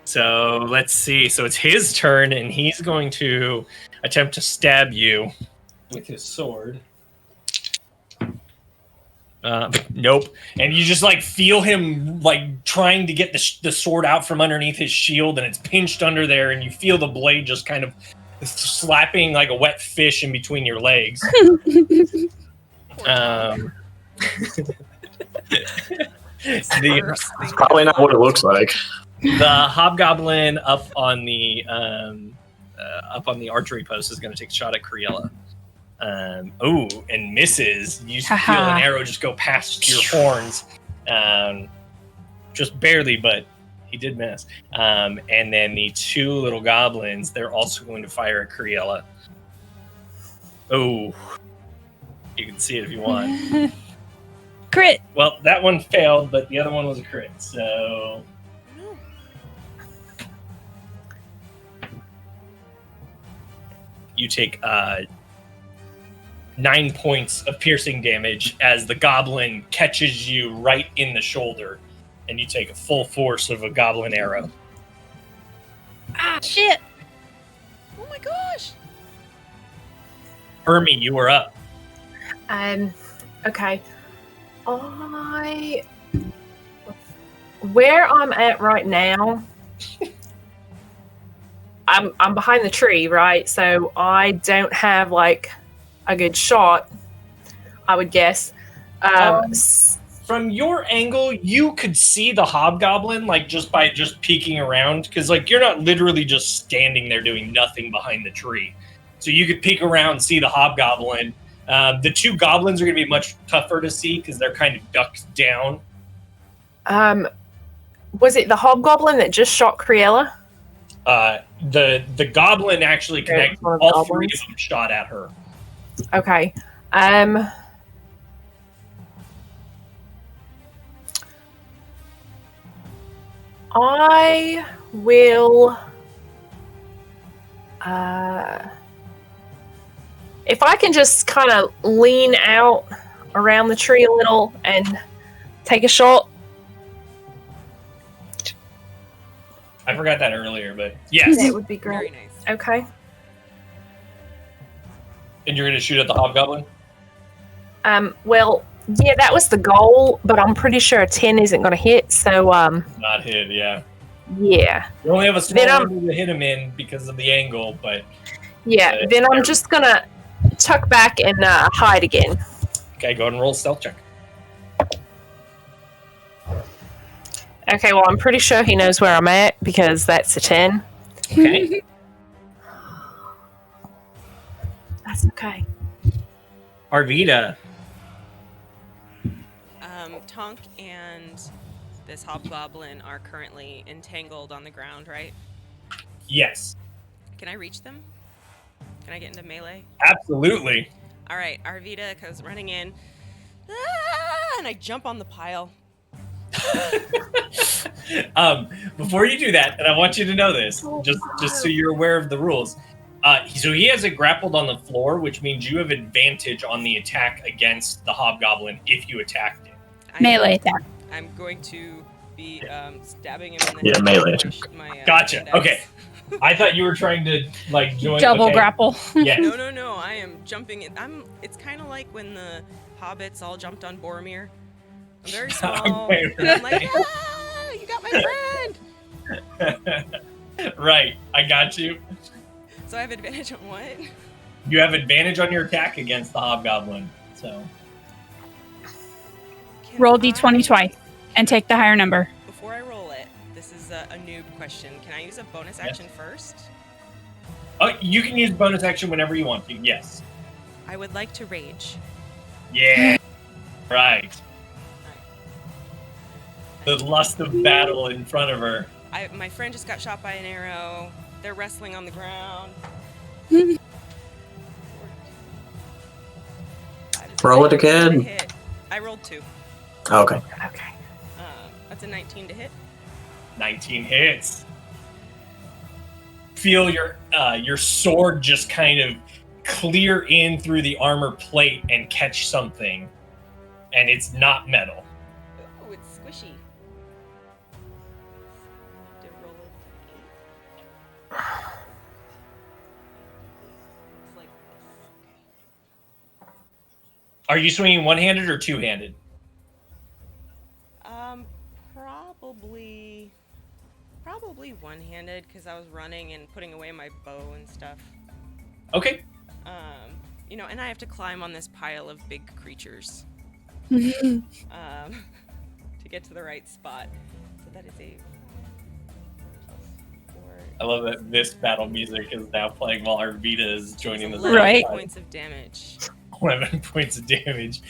So let's see. So it's his turn, and he's going to attempt to stab you with his sword. Nope. And you just like feel him like trying to get the sword out from underneath his shield, and it's pinched under there, and you feel the blade just kind of slapping like a wet fish in between your legs. It's probably not what it looks like. The hobgoblin up on the archery post is going to take a shot at Criella. And misses. You feel an arrow just go past your horns, just barely, but he did miss. And then the 2 little goblins, they're also going to fire at Criella. Oh, you can see it if you want. Crit. Well, that one failed, but the other one was a crit. So you take 9 points of piercing damage as the goblin catches you right in the shoulder, and you take a full force of a goblin arrow. Ah, shit. Oh my gosh. Hermie, you are up. Okay. Where I'm at right now, I'm behind the tree, right? So I don't have like a good shot, I would guess. From your angle, you could see the hobgoblin, like just by peeking around, because like you're not literally just standing there doing nothing behind the tree. So you could peek around and see the hobgoblin. The 2 goblins are going to be much tougher to see because they're kind of ducked down. Was it the hobgoblin that just shot Criella? The goblin actually connected. All 3 of them shot at her. Okay. I will. If I can just kind of lean out around the tree a little and take a shot. I forgot that earlier, but yes. That would be Very great. nice. Okay. And you're going to shoot at the hobgoblin? Well, yeah, that was the goal, but I'm pretty sure a 10 isn't going to hit, so, Not hit, yeah. yeah. You only have a small Then I'm- number to hit him in because of the angle, but... Yeah, then I'm just going to tuck back and hide again. Okay, go ahead and roll a stealth check. Okay, well, I'm pretty sure he knows where I'm at because that's a 10. Okay. That's okay. Arvita. Tonk and this hobgoblin are currently entangled on the ground, right? Yes. Can I reach them? Can I get into melee? Absolutely. All right, Arvita goes running in, and I jump on the pile. Before you do that, and I want you to know this, just so you're aware of the rules. So he has it grappled on the floor, which means you have advantage on the attack against the hobgoblin if you attacked it. Melee attack. I'm going to be stabbing him in the Yeah, neck melee with attack. my, Gotcha. index. Okay. I thought you were trying to like join Double okay. grapple. Yes. No. I am jumping. It's kind of like when the hobbits all jumped on Boromir. I'm very small, Okay. and I'm like, ah, you got my friend. Right. I got you. So I have advantage on what? You have advantage on your attack against the hobgoblin. So Can Roll I- d20 twice and take the higher number. Before I roll it, this is a noob question. Can I use a bonus action first? you can use bonus action whenever you want to. Yes. I would like to rage. Yeah. Right. The lust of battle in front of her. My friend just got shot by an arrow. They're wrestling on the ground. Roll it again. Hit. I rolled 2. Okay. Okay. That's a 19 to hit. 19 hits. Feel your sword just kind of clear in through the armor plate and catch something, and it's not metal. Ooh, it's squishy. To roll it. It's like this. Are you swinging one-handed or two-handed? Probably one-handed because I was running and putting away my bow and stuff. Okay. And I have to climb on this pile of big creatures to get to the right spot. So that is a +4. I love that this battle music is now playing while Arvita is joining the 11 Right. points of damage. 11 points of damage.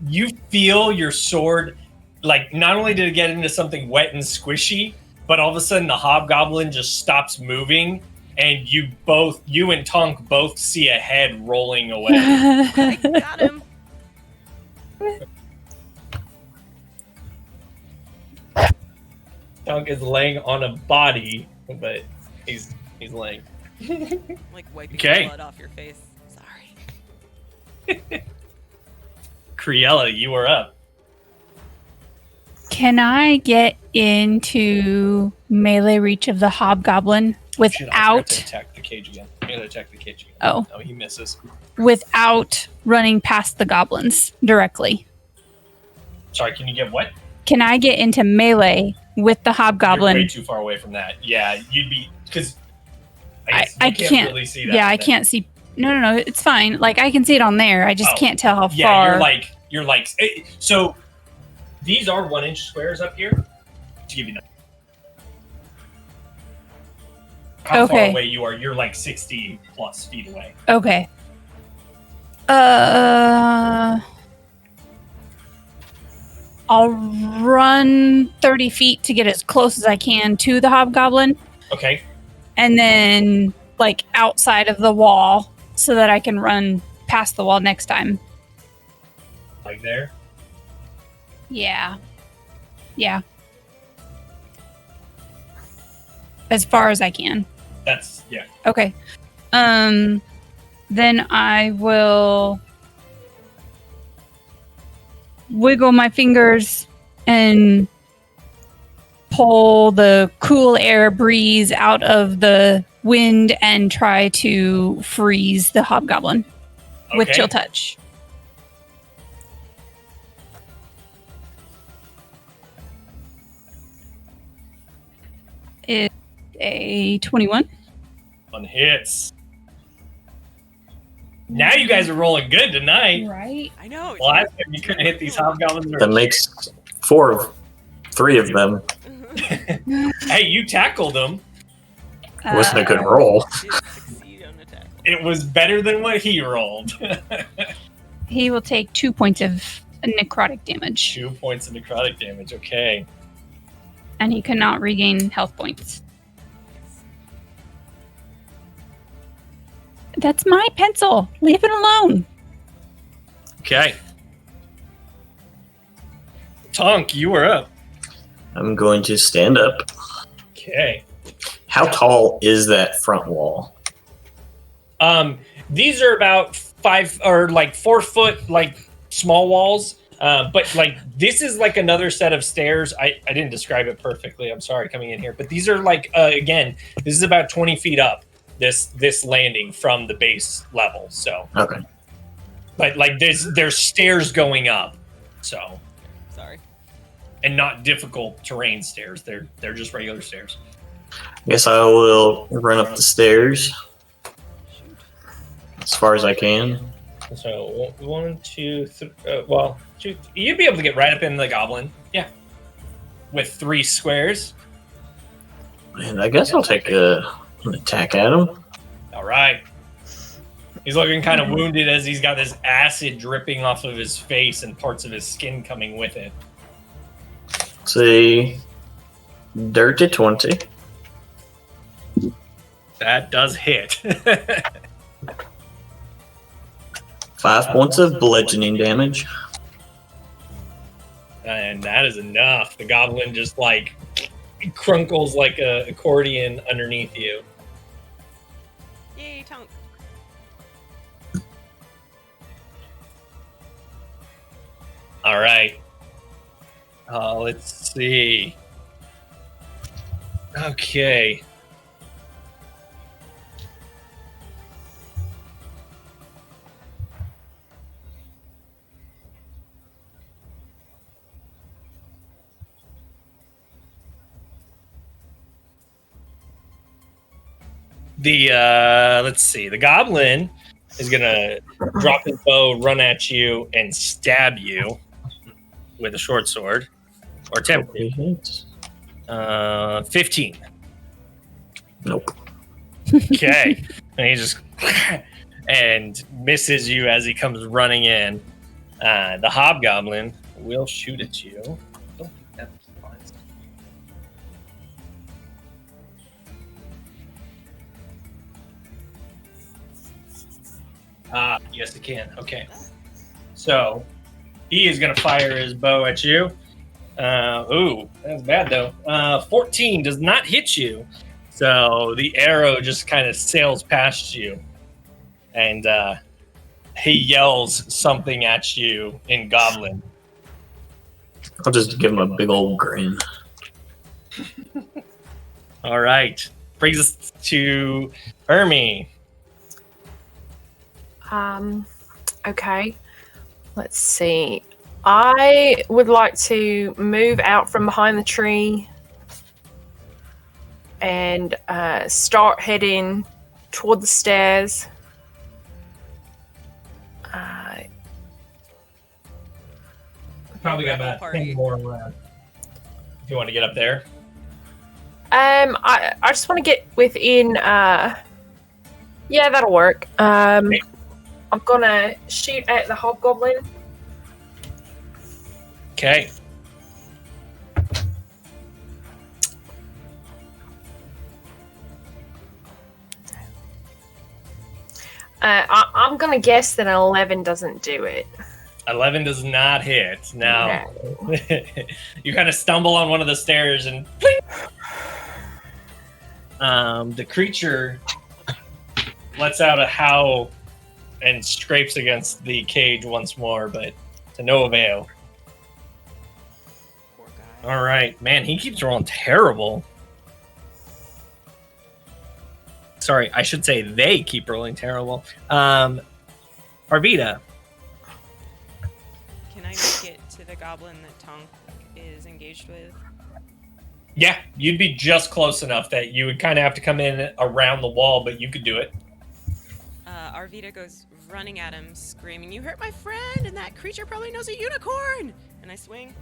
You feel your sword, like, not only did it get into something wet and squishy, but all of a sudden the hobgoblin just stops moving, and you and Tonk both see a head rolling away. I got him. Tonk is laying on a body, but he's laying. Like wiping Okay. blood off your face. Sorry. Criella, you are up. Can I get into melee reach of the hobgoblin Shit, I forgot to without attack the cage again. I gotta attack the cage again. Oh. Oh, he misses. without running past the goblins directly? Sorry, can you get what? Can I get into melee with the You're way hobgoblin? too far away from that. Yeah, you'd be because I I can't. can't really see that. Yeah, I can't see. No, it's fine. Like I can see it on there. I just Oh, can't tell how Yeah, far. you're like so. These are 1-inch squares up here. To give you that. How far Okay. away you are? You're like 60 plus feet away. Okay. I'll run 30 feet to get as close as I can to the hobgoblin, Okay. and then like outside of the wall so that I can run past the wall next time. Like there. Yeah. As far as I can. That's yeah. Okay. Then I will wiggle my fingers and pull the cool air breeze out of the wind and try to freeze the hobgoblin with chill touch. It's a 21. One hits. Now you guys are rolling good tonight. Right. I know. Last time you couldn't hit these hobgoblins. That makes 3 of them. Hey, you tackled them. It wasn't a good roll. Did succeed on a tackle. It was better than what he rolled. He will take 2 points of necrotic damage. 2 points of necrotic damage. Okay. And he cannot regain health points. That's my pencil. Leave it alone. Okay. Tonk, you are up. I'm going to stand up. Okay. How tall is that front wall? These are about 5 or like 4 foot, like small walls. But like this is like another set of stairs. I didn't describe it perfectly. I'm sorry coming in here, but these are like again, this is about 20 feet up. This landing from the base level. So Okay. but like there's stairs going up. So Sorry. and not difficult terrain stairs. They're just regular stairs. Guess I will run up the stairs Shoot. as far as I can. So 1, 2, 3. Well, 2. You'd be able to get right up in the goblin. Yeah. With 3 squares. And I guess I'll take an attack at him. All right. He's looking kind of wounded as he's got this acid dripping off of his face and parts of his skin coming with it. See, dirty 20. That does hit. 5 points of bludgeoning damage. And that is enough. The goblin just like crunkles like a accordion underneath you. Yay, Tonk. All right. Let's see. Okay. Let's see. The goblin is gonna drop his bow, run at you, and stab you with a short sword, or attempt. 15. Nope. Okay, and he just and misses you as he comes running in. The hobgoblin will shoot at you. I don't think that applies. Yes, it can. Okay. So, he is going to fire his bow at you. Ooh, that's bad, though. 14 does not hit you. So, the arrow just kind of sails past you. And he yells something at you in Goblin. I'll just give him a big old grin. All right. Brings us to Ermi. Okay. Let's see. I would like to move out from behind the tree and start heading toward the stairs. Probably got about 10 more left. If you want to get up there. I just want to get within. Yeah, that'll work. I'm gonna shoot at the hobgoblin. Okay. I'm gonna guess that an 11 doesn't do it. 11 does not hit. Now, you kind of stumble on one of the stairs and the creature lets out a howl and scrapes against the cage once more, but to no avail. Poor All right, man. He keeps rolling terrible. Sorry, I should say they keep rolling terrible. Arvita. Can I make it to the goblin that Tonk is engaged with? Yeah, you'd be just close enough that you would kind of have to come in around the wall, but you could do it. Arvita goes running at him, screaming, "You hurt my friend, and that creature probably knows a unicorn!" And I swing.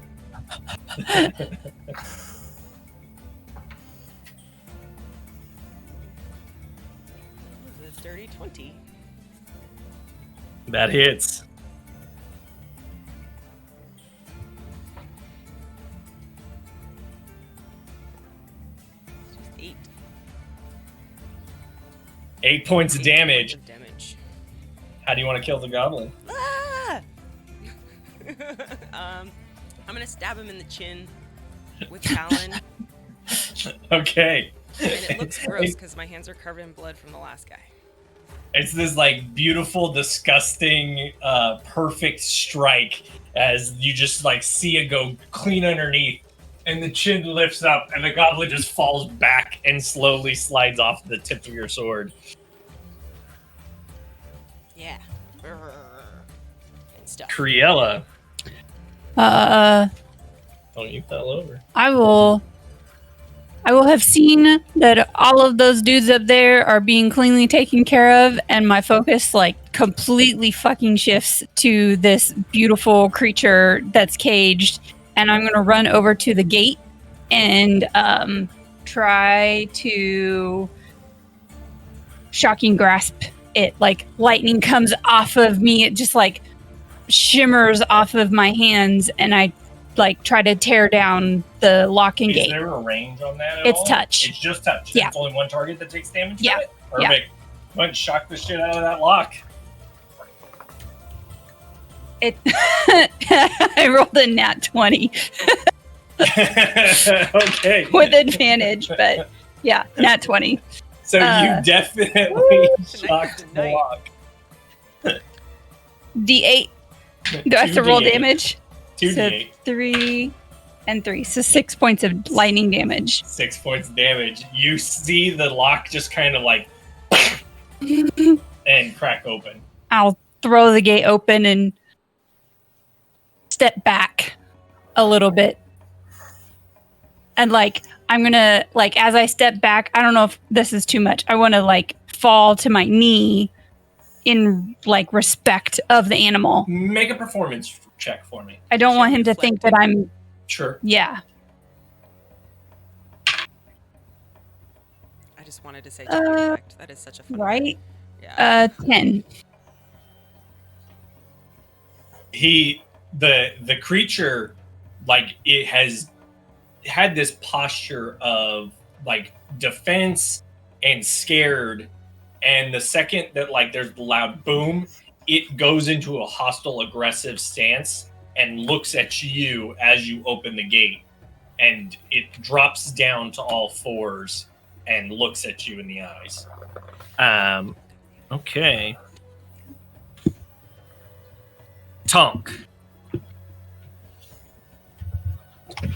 It's a dirty 20. That hits. It's just 8. 8 points of 8 damage. points of damage. How do you want to kill the goblin? Ah! I'm gonna stab him in the chin with Talon. Okay. And it looks gross because my hands are covered in blood from the last guy. It's this like beautiful, disgusting, perfect strike as you just like see it go clean underneath, and the chin lifts up, and the goblin just falls back and slowly slides off the tip of your sword. Yeah. And stuff. Criella. Uh, Oh, you fell over. I will have seen that all of those dudes up there are being cleanly taken care of, and my focus like completely fucking shifts to this beautiful creature that's caged, and I'm gonna run over to the gate and try to shocking grasp it. Like lightning comes off of me, it just like shimmers off of my hands, and I like try to tear down the locking Is gate. there a range on that at It's all? touch. It's just touch. Yeah. It's only one target that takes damage Yeah. from it? Perfect. Go ahead and shock the shit out of that lock. It I rolled a nat 20 Okay. with advantage, but yeah, nat 20. So you definitely shocked the Nice. lock. D8. Do I have to roll 2d8. damage? 2d8. So 3 and 3. So 6 points of lightning damage. 6 points of damage. You see the lock just kind of like and crack open. I'll throw the gate open and step back a little bit. And like I'm gonna like as I step back, I don't know if this is too much. I want to like fall to my knee in like respect of the animal. Make a performance check for me. I don't want him to think that I'm Sure. yeah. I just wanted to say effect. That is such a fun word. Right? Yeah. 10. The creature, like, it has had this posture of like defense and scared, and the second that like there's the loud boom, it goes into a hostile aggressive stance and looks at you as you open the gate, and it drops down to all fours and looks at you in the eyes. Okay. Tonk.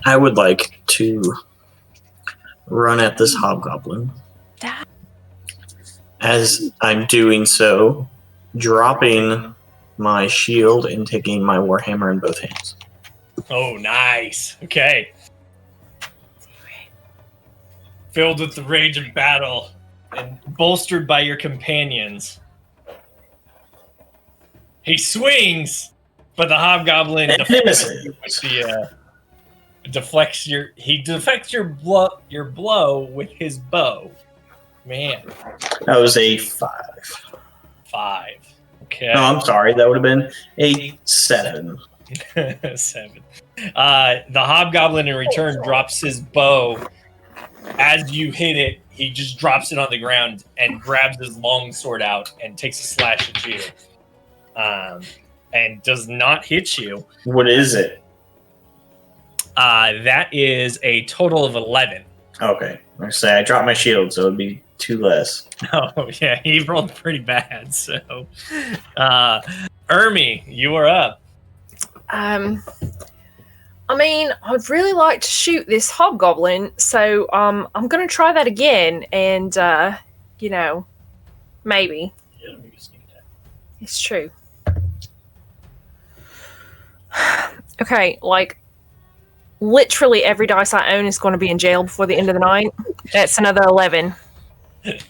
I would like to run at this hobgoblin. As I'm doing so, dropping my shield and taking my warhammer in both hands. Oh, nice. Okay. Filled with the rage of battle and bolstered by your companions, he swings, but the hobgoblin deflects your blow with his bow. Man, That was a 5. 5. Okay. No, I'm sorry. That would have been a 7. 7. The hobgoblin in return drops his bow. As you hit it, he just drops it on the ground and grabs his long sword out and takes a slash at you. And does not hit you. What is it? That is a total of 11. Okay. I say I dropped my shield, so it'd be 2 less. Oh, yeah, he rolled pretty bad. So, Ermi, you are up. I mean, I'd really like to shoot this hobgoblin, so I'm going to try that again, and maybe. Yeah, let me just sneak attack. It's true. Okay, like literally every dice I own is going to be in jail before the end of the night. That's another 11.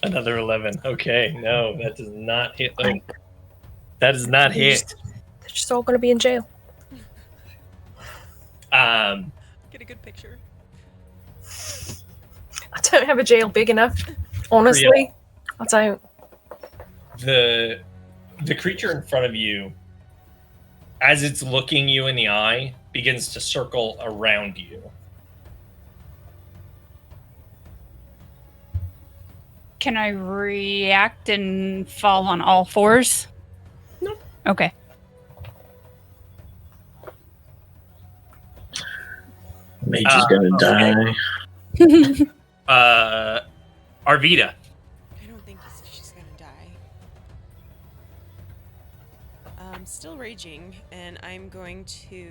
Another 11. Okay, no, that does not hit. Oh, that does not hit. They're just all going to be in jail. Get a good picture. I don't have a jail big enough. Honestly, I don't. The creature in front of you, as it's looking you in the eye, begins to circle around you. Can I react and fall on all fours? No. Okay. Mage is gonna die. Arvita. I don't think she's gonna die. I'm still raging, and I'm going to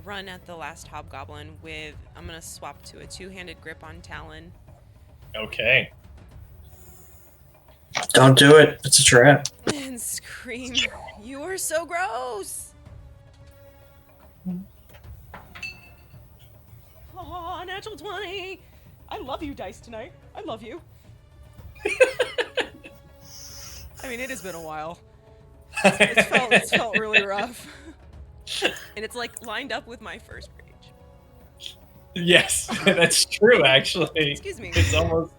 run at the last hobgoblin with. I'm gonna swap to a two-handed grip on Talon. Okay. Don't do it. It's a trap. And scream, "You are so gross!" Oh, natural 20! I love you, dice, tonight. I love you. I mean, it has been a while. It's felt really rough. And it's like lined up with my first rage. Yes, that's true, actually. Excuse me. It's almost...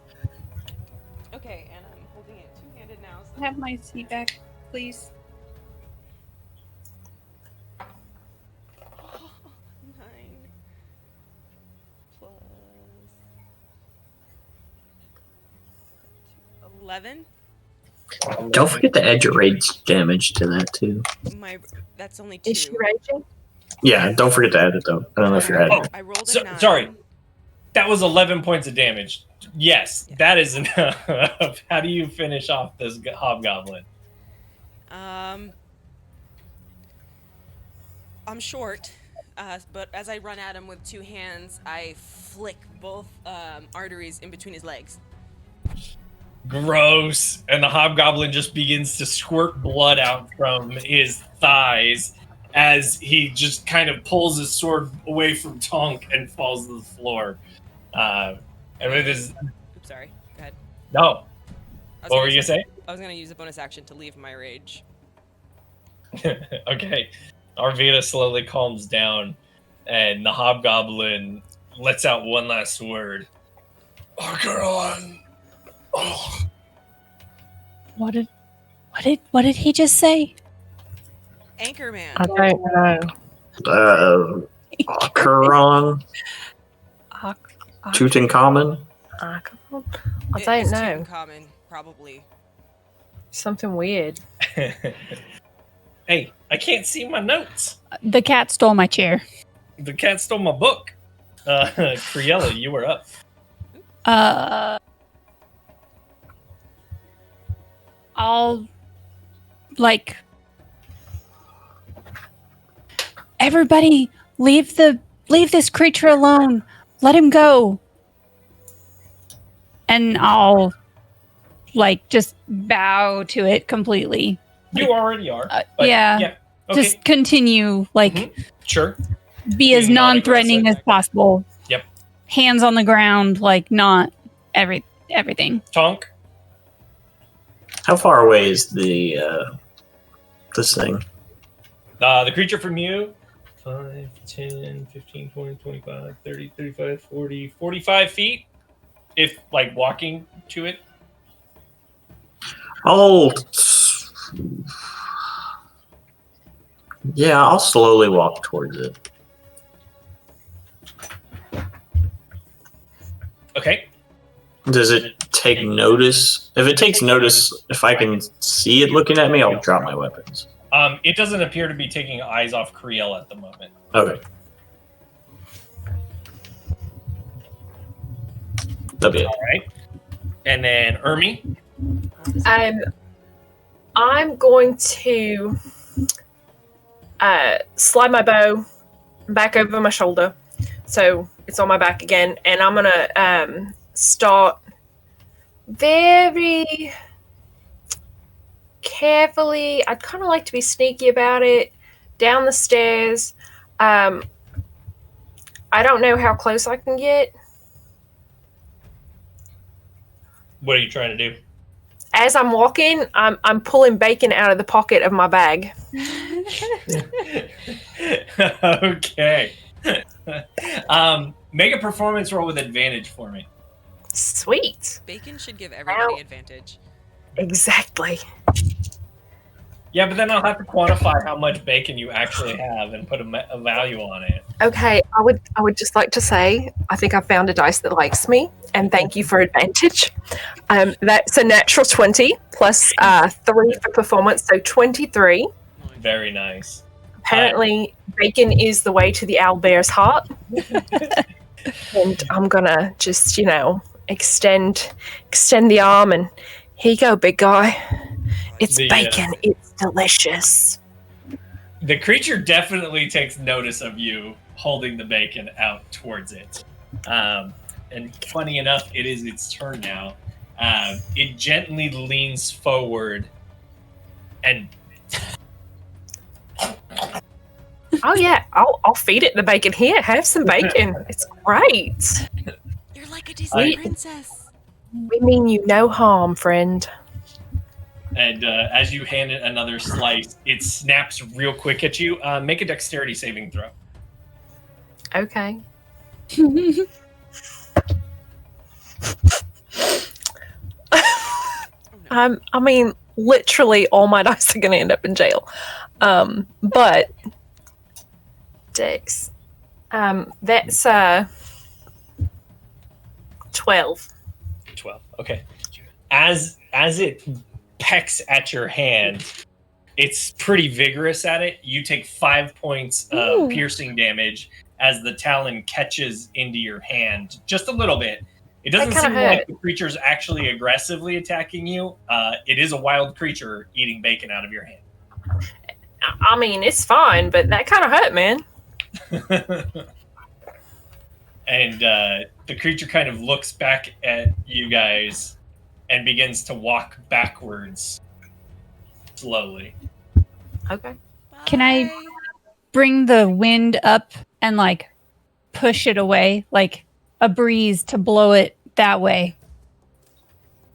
Okay, and I'm holding it two-handed now. So Have my seat back, please. 9 plus 11. Don't forget to add your rage damage to that too. That's only 2. Is she raging? Yeah, don't forget to add it though. I don't know if you're adding it. I rolled a 9. Sorry. That was 11 points of damage. Yes, Yeah. that is enough. How do you finish off this hobgoblin? I'm short, but as I run at him with 2 hands, I flick both arteries in between his legs. Gross. And the hobgoblin just begins to squirt blood out from his thighs as he just kind of pulls his sword away from Tonk and falls to the floor. And with his... Oops, sorry. Go ahead. No. What were you going to say? I was going to use a bonus action to leave my rage. Okay. Arvita slowly calms down, and the hobgoblin lets out one last word. Acheron! Oh. What did he just say? Anchorman. I don't know. Acheron? Tutankhamun? I don't know. Common, probably. Something weird. Hey, I can't see my notes. The cat stole my chair. The cat stole my book. Criella, you were up. I'll everybody leave this creature alone. Let him go. And I'll just bow to it completely. You already are. But yeah. Okay. Just continue Sure. be as Being non-threatening as non-aggressive. possible. Yep. Hands on the ground, not everything. Tonk. How far away is the this thing? The creature from you. 5, 10, 15, 20, 25, 30, 35, 40, 45 feet. If, walking to it. I'll slowly walk towards it. Okay. Does it take notice? If it takes notice, if I can see it looking at me, I'll drop my weapons. It doesn't appear to be taking eyes off Criella at the moment. Okay. That'll be it. All right. And then Ermi. I'm going to slide my bow back over my shoulder. So it's on my back again. And I'm going to start very carefully. I'd kind of like to be sneaky about it. Down the stairs. I don't know how close I can get. What are you trying to do? As I'm walking, I'm pulling bacon out of the pocket of my bag. Okay. Make a performance roll with advantage for me. Sweet. Bacon should give everybody Ow. advantage. Exactly. Yeah, but then I'll have to quantify how much bacon you actually have and put a value on it. Okay, I would just like to say I think I found a dice that likes me, and thank you for advantage. That's a natural 20 plus 3 for performance, so 23. Very nice. Apparently, bacon is the way to the owlbear's heart. And I'm gonna just, extend the arm, and here you go, big guy. It's bacon. It's delicious. The creature definitely takes notice of you holding the bacon out towards it. And funny enough, it is its turn now. It gently leans forward and... Oh yeah, I'll feed it the bacon. Here, have some bacon. It's great. You're like a Disney princess. We mean you no harm, friend. And as you hand it another slice, it snaps real quick at you. Make a dexterity saving throw. Okay. I mean, literally all my dice are going to end up in jail. But Dex, that's 12. 12. Okay. As it pecks at your hand, it's pretty vigorous at it. You take 5 points of piercing damage as the talon catches into your hand just a little bit. It doesn't seem like the creature's actually aggressively attacking you. It is a wild creature eating bacon out of your hand. I mean, it's fine, but that kind of hurt, man. And the creature kind of looks back at you guys and begins to walk backwards slowly. Okay. Can I bring the wind up and push it away, like a breeze to blow it that way?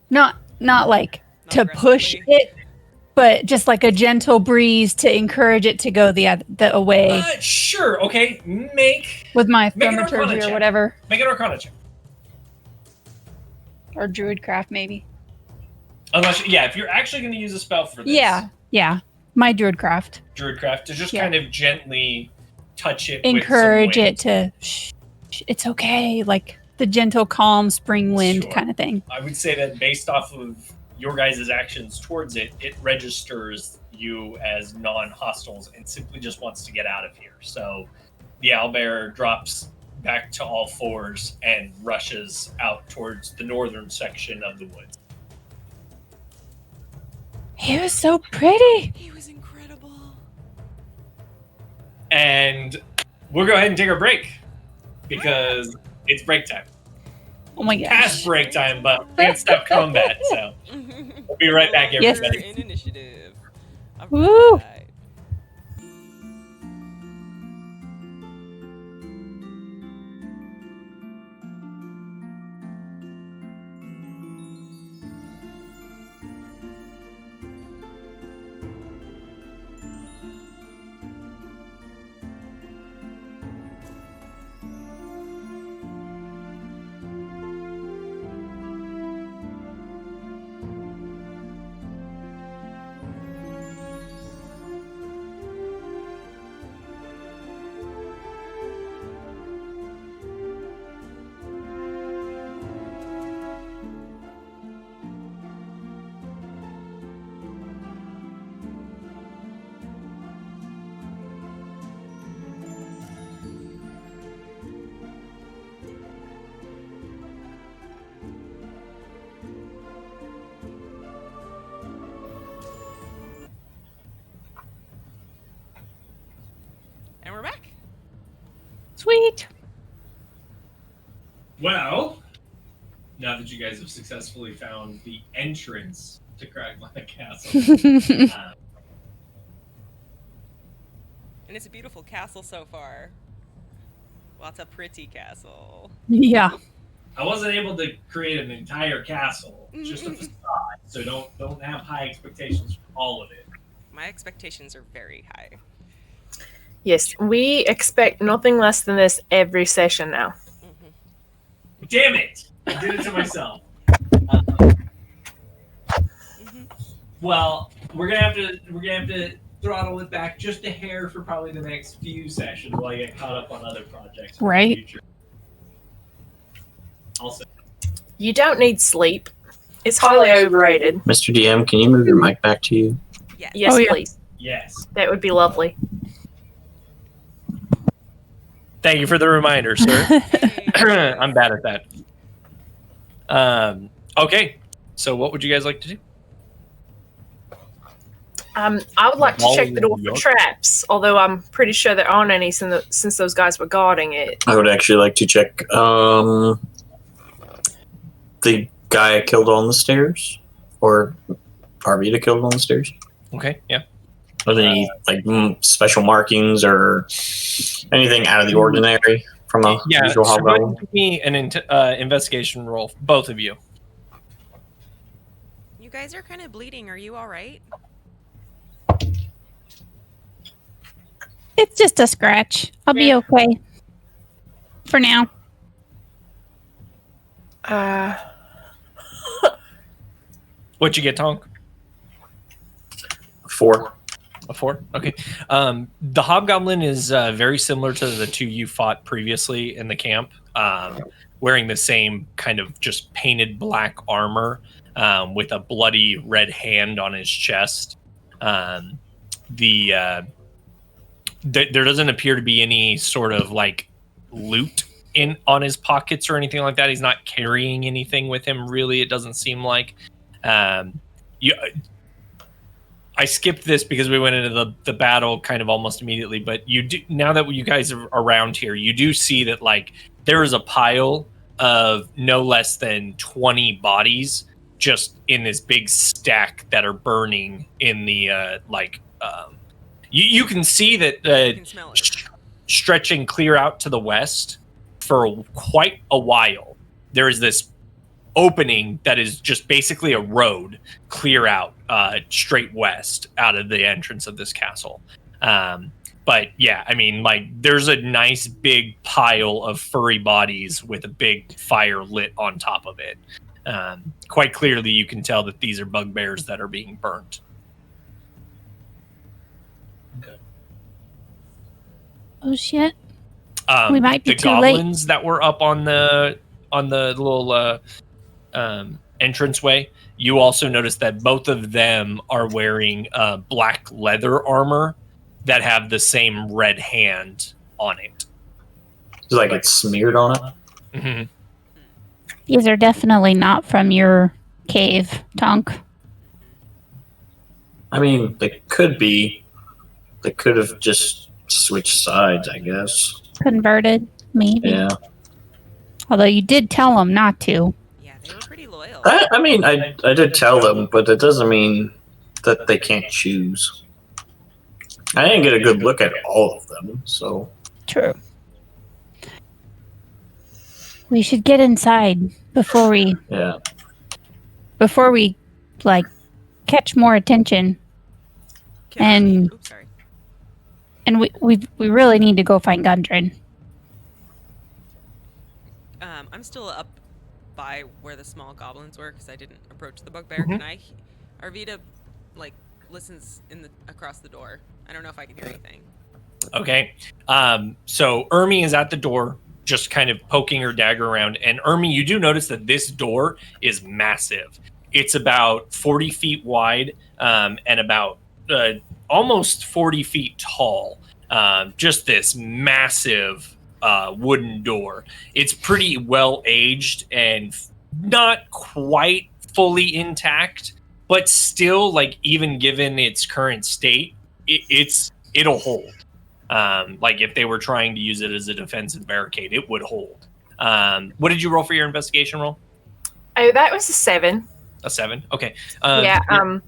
Not to push it, but just like a gentle breeze to encourage it to go the away. Sure. Okay. Make with my make an thaumaturgy Arcana or check. whatever, Make an Arcana check. or druidcraft maybe. Unless, if you're actually going to use a spell for this. Yeah. My druidcraft. Druidcraft to just kind of gently touch it. Encourage with it to. It's okay, like the gentle, calm spring wind kind of thing. I would say that based off of your guys' actions towards it, it registers you as non-hostiles and simply just wants to get out of here. So the owlbear drops back to all fours and rushes out towards the northern section of the woods. He was so pretty. He was incredible. And we'll go ahead and take our break because it's break time. Oh my gosh. Past break time, but we can't stop combat, so we'll be right back, everybody. Yes. In initiative. Woo! Right. And we're back. Sweet. Well, now that you guys have successfully found the entrance to Cragmaw Castle, And it's a beautiful castle so far. Well, it's a pretty castle. Yeah. I wasn't able to create an entire castle, just a facade. So don't have high expectations for all of it. My expectations are very high. Yes, we expect nothing less than this every session now. Damn it! I did it to myself. Well, we're gonna have to throttle it back just a hair for probably the next few sessions while I get caught up on other projects. Right. In the future. Also, You don't need sleep. It's highly overrated. Mr. DM, can you move your mic back to you? Yes. Yes, Oh, yeah. please. yes. That would be lovely. Thank you for the reminder, sir. Hey. I'm bad at that. Okay. So, what would you guys like to do? I would like to check the door for traps, although I'm pretty sure there aren't any since those guys were guarding it. I would actually like to check the guy I killed on the stairs, or Arvita killed on the stairs. Okay. Yeah. Are there any special markings or anything out of the ordinary from a Yeah. usual So go ahead and hobgoblin? give me an investigation roll, both of you. You guys are kind of bleeding. Are you all right? It's just a scratch. I'll be okay. For now. What'd you get, Tonk? 4. A 4? Okay. The Hobgoblin is very similar to the two you fought previously in the camp, wearing the same kind of just painted black armor with a bloody red hand on his chest. There doesn't appear to be any sort of like loot on his pockets or anything like that. He's not carrying anything with him, really. It doesn't seem like. I skipped this because we went into the battle kind of almost immediately, but you do, now that you guys are around here, you do see that like there is a pile of no less than 20 bodies just in this big stack that are burning in the you can see that You can smell it. stretching clear out to the west for quite a while. There is this opening that is just basically a road clear out straight west out of the entrance of this castle. But yeah, I mean, like there's a nice big pile of furry bodies with a big fire lit on top of it. Quite clearly, you can tell that these are bugbears that are being burnt. Oh shit. We might be the too late. goblins that were up on the little entranceway. You also notice that both of them are wearing black leather armor that have the same red hand on it. It's like it's smeared on it. Mm-hmm. These are definitely not from your cave, Tonk. I mean, they could be. They could have just switched sides, I guess. Converted, maybe. Yeah. Although you did tell them not to. Yeah, they were pretty loyal. I mean, I did tell them, but it doesn't mean that they can't choose. I didn't get a good look at all of them, so. True. We should get inside before we Yeah. like catch more attention. Can And- oops, sorry. And we really need to go find Gundren. I'm still up by where the small goblins were because I didn't approach the bugbear. Mhm. Can I? Arvita, like, listens across the door. I don't know if I can hear anything. Okay. So Ermi is at the door, just kind of poking her dagger around. And Ermi, you do notice that this door is massive. It's about 40 feet wide and about almost 40 feet tall. Just this massive wooden door. It's pretty well aged and not quite fully intact, but still, like, even given its current state, it'll hold. Like if they were trying to use it as a defensive barricade, it would hold. What did you roll for your investigation roll? Oh, that was a 7. A 7? Okay. I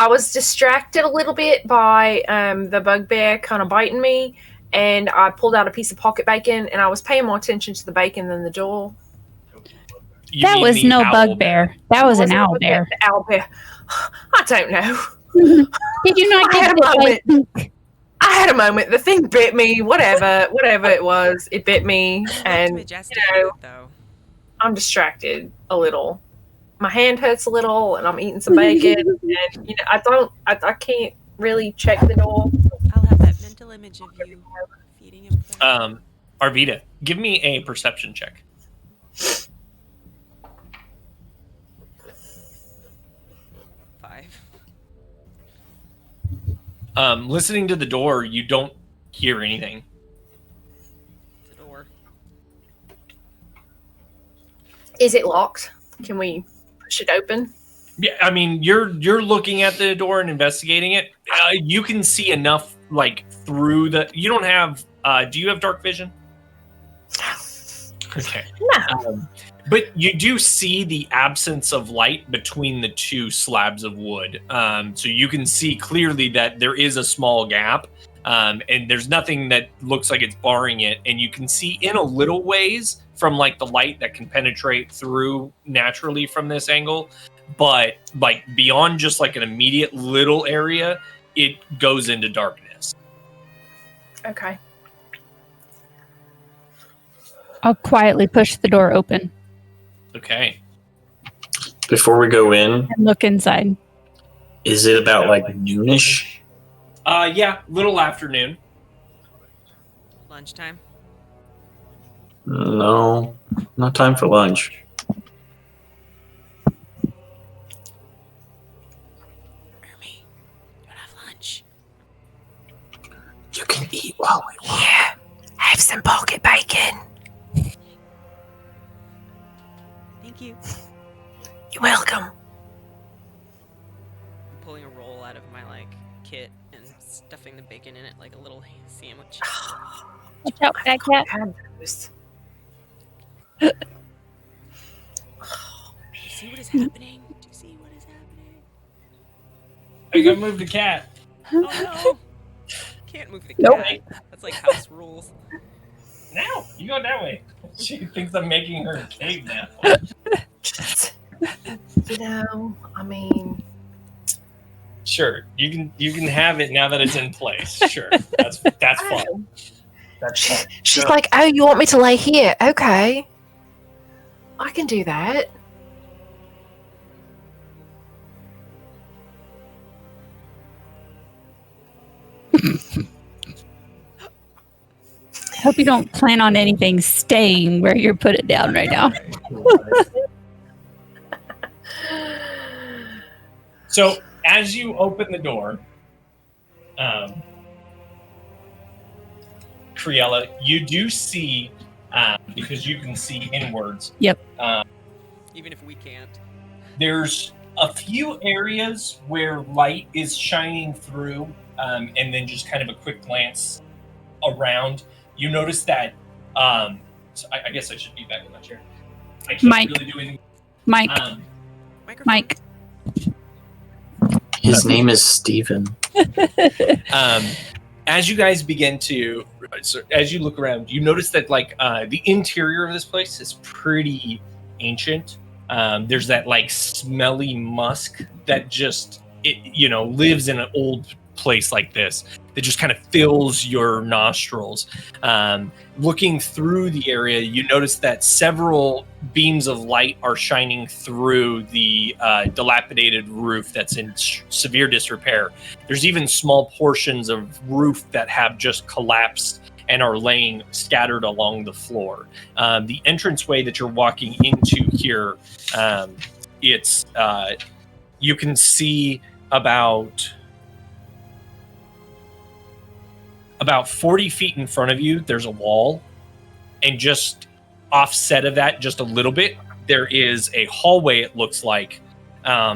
was distracted a little bit by the bugbear kind of biting me, and I pulled out a piece of pocket bacon, and I was paying more attention to the bacon than the door. That was no bugbear. That was an owl bear. The owl bear. I don't know. Did you not get it? I had a moment. The thing bit me. Whatever it was, it bit me, and I'm distracted a little. My hand hurts a little, and I'm eating some bacon, and I can't really check the door. I'll have that mental image of you feeding him. Arvita, give me a perception check. 5. Listening to the door, you don't hear anything. The door. Is it locked? Can we push it open? Yeah, I mean, you're looking at the door and investigating it. You can see enough, like, through the... You don't have... do you have dark vision? Okay. No. But you do see the absence of light between the two slabs of wood. So you can see clearly that there is a small gap. And there's nothing that looks like it's barring it. And you can see in a little ways from, like, the light that can penetrate through naturally from this angle. But, like, beyond just, like, an immediate little area, it goes into darkness. Okay. I'll quietly push the door open. Okay. Before we go in, and look inside. Is it about, like, noonish? Yeah, little afternoon. Lunchtime. No, not time for lunch. Ermi, you don't have lunch. You can eat while we walk. Yeah, have some pocket bacon. Thank you. You're welcome. I'm pulling a roll out of my, like, kit and stuffing the bacon in it like a little sandwich. Watch out, bad cat. Do you see what is happening? Do you see what is happening? I gotta move the cat. Oh no! Can't move the Nope. cat. That's like house rules. Now you go that way. She thinks I'm making her a cave now. You know, I mean, Sure, you can have it now that it's in place. Sure, that's fine. That's fine. she's like, "Oh, you want me to lay here? Okay, I can do that." I hope you don't plan on anything staying where you're put it down right now. So as you open the door, Criella, you do see, because you can see inwards. Yep. Even if we can't. There's a few areas where light is shining through, and then just kind of a quick glance around. You notice that, so I guess I should be back in my chair. I can't Mike. really do anything. Mike. Microphone. Mike. His name is Steven. As you guys begin to, as you look around, you notice that, like, the interior of this place is pretty ancient. There's that, like, smelly musk that just, lives in an old place like this that just kind of fills your nostrils. Looking through the area, you notice that several beams of light are shining through the dilapidated roof that's in severe disrepair. There's even small portions of roof that have just collapsed and are laying scattered along the floor. The entranceway that you're walking into here, it's you can see about 40 feet in front of you, there's a wall, and just offset of that, just a little bit, there is a hallway, it looks like.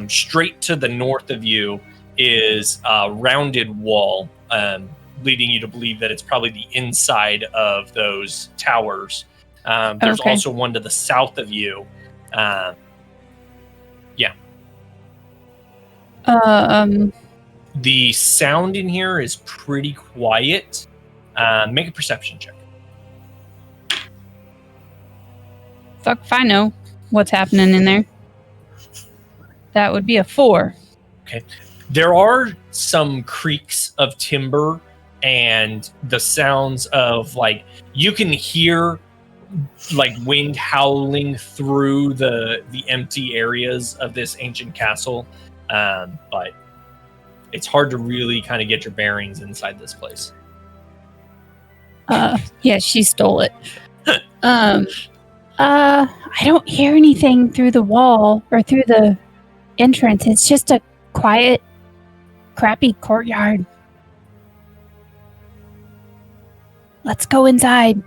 Straight to the north of you is a rounded wall. leading you to believe that it's probably the inside of those towers. There's Okay. also one to the south of you. The sound in here is pretty quiet. Make a perception check. Fuck if I know what's happening in there. That would be a 4. There are some creaks of timber and the sounds of, like, you can hear like wind howling through the empty areas of this ancient castle, but it's hard to really kind of get your bearings inside this place. Yeah, she stole it. I don't hear anything through the wall or through the entrance. It's just a quiet, crappy courtyard. Let's go inside.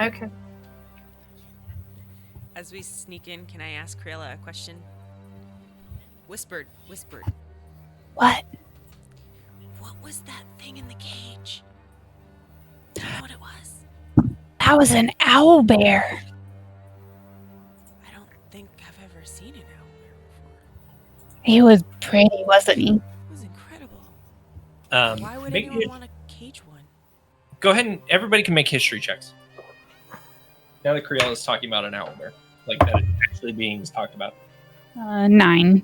Okay. As we sneak in, can I ask Creola a question? Whispered. What? What was that thing in the cage? Do you know what it was? That was an owl bear. I don't think I've ever seen an owl bear before. He was pretty, wasn't he? It was incredible. Why would anyone want to cage one? Go ahead and everybody can make history checks. Now that Creola is talking about an owl bear, like that it's actually being talked about. 9.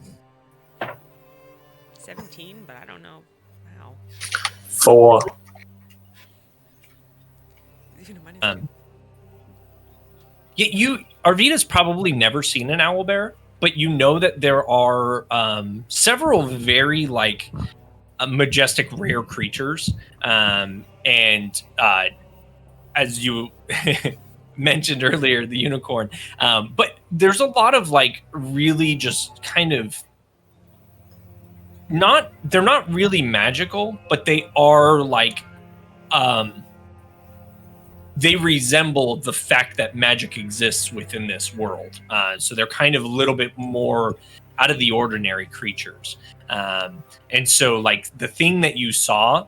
17, but I don't know how. 4. Even a minus 2. Yeah, Arvida's probably never seen an owl bear, but you know that there are several very majestic, rare creatures, and as you mentioned earlier, the unicorn. But there's a lot of really just kind of they're not really magical, but they are they resemble the fact that magic exists within this world. So they're kind of a little bit more out of the ordinary creatures. And so the thing that you saw,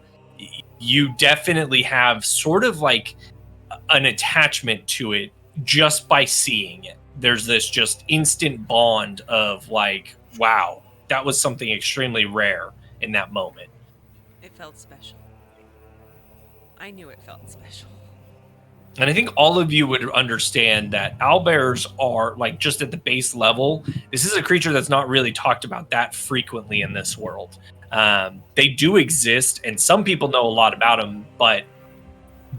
you definitely have sort of an attachment to it just by seeing it. There's this just instant bond of wow, that was something extremely rare in that moment. It felt special. I knew it felt special. And I think all of you would understand that owlbears are just at the base level. This is a creature that's not really talked about that frequently in this world. They do exist, and some people know a lot about them, but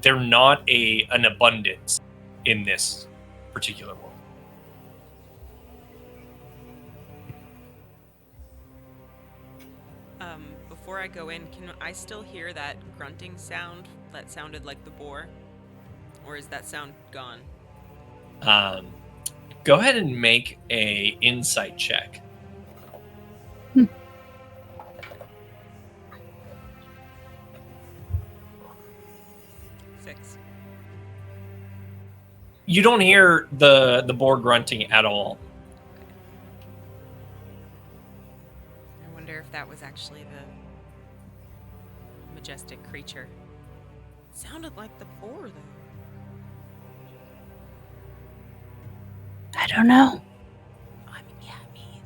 they're not an abundance in this particular world. Before I go in, can I still hear that grunting sound that sounded like the boar? Or is that sound gone? Go ahead and make a insight check. 6. You don't hear the boar grunting at all. I wonder if that was actually the majestic creature. It sounded like the boar, though. I don't know. I mean, yeah, me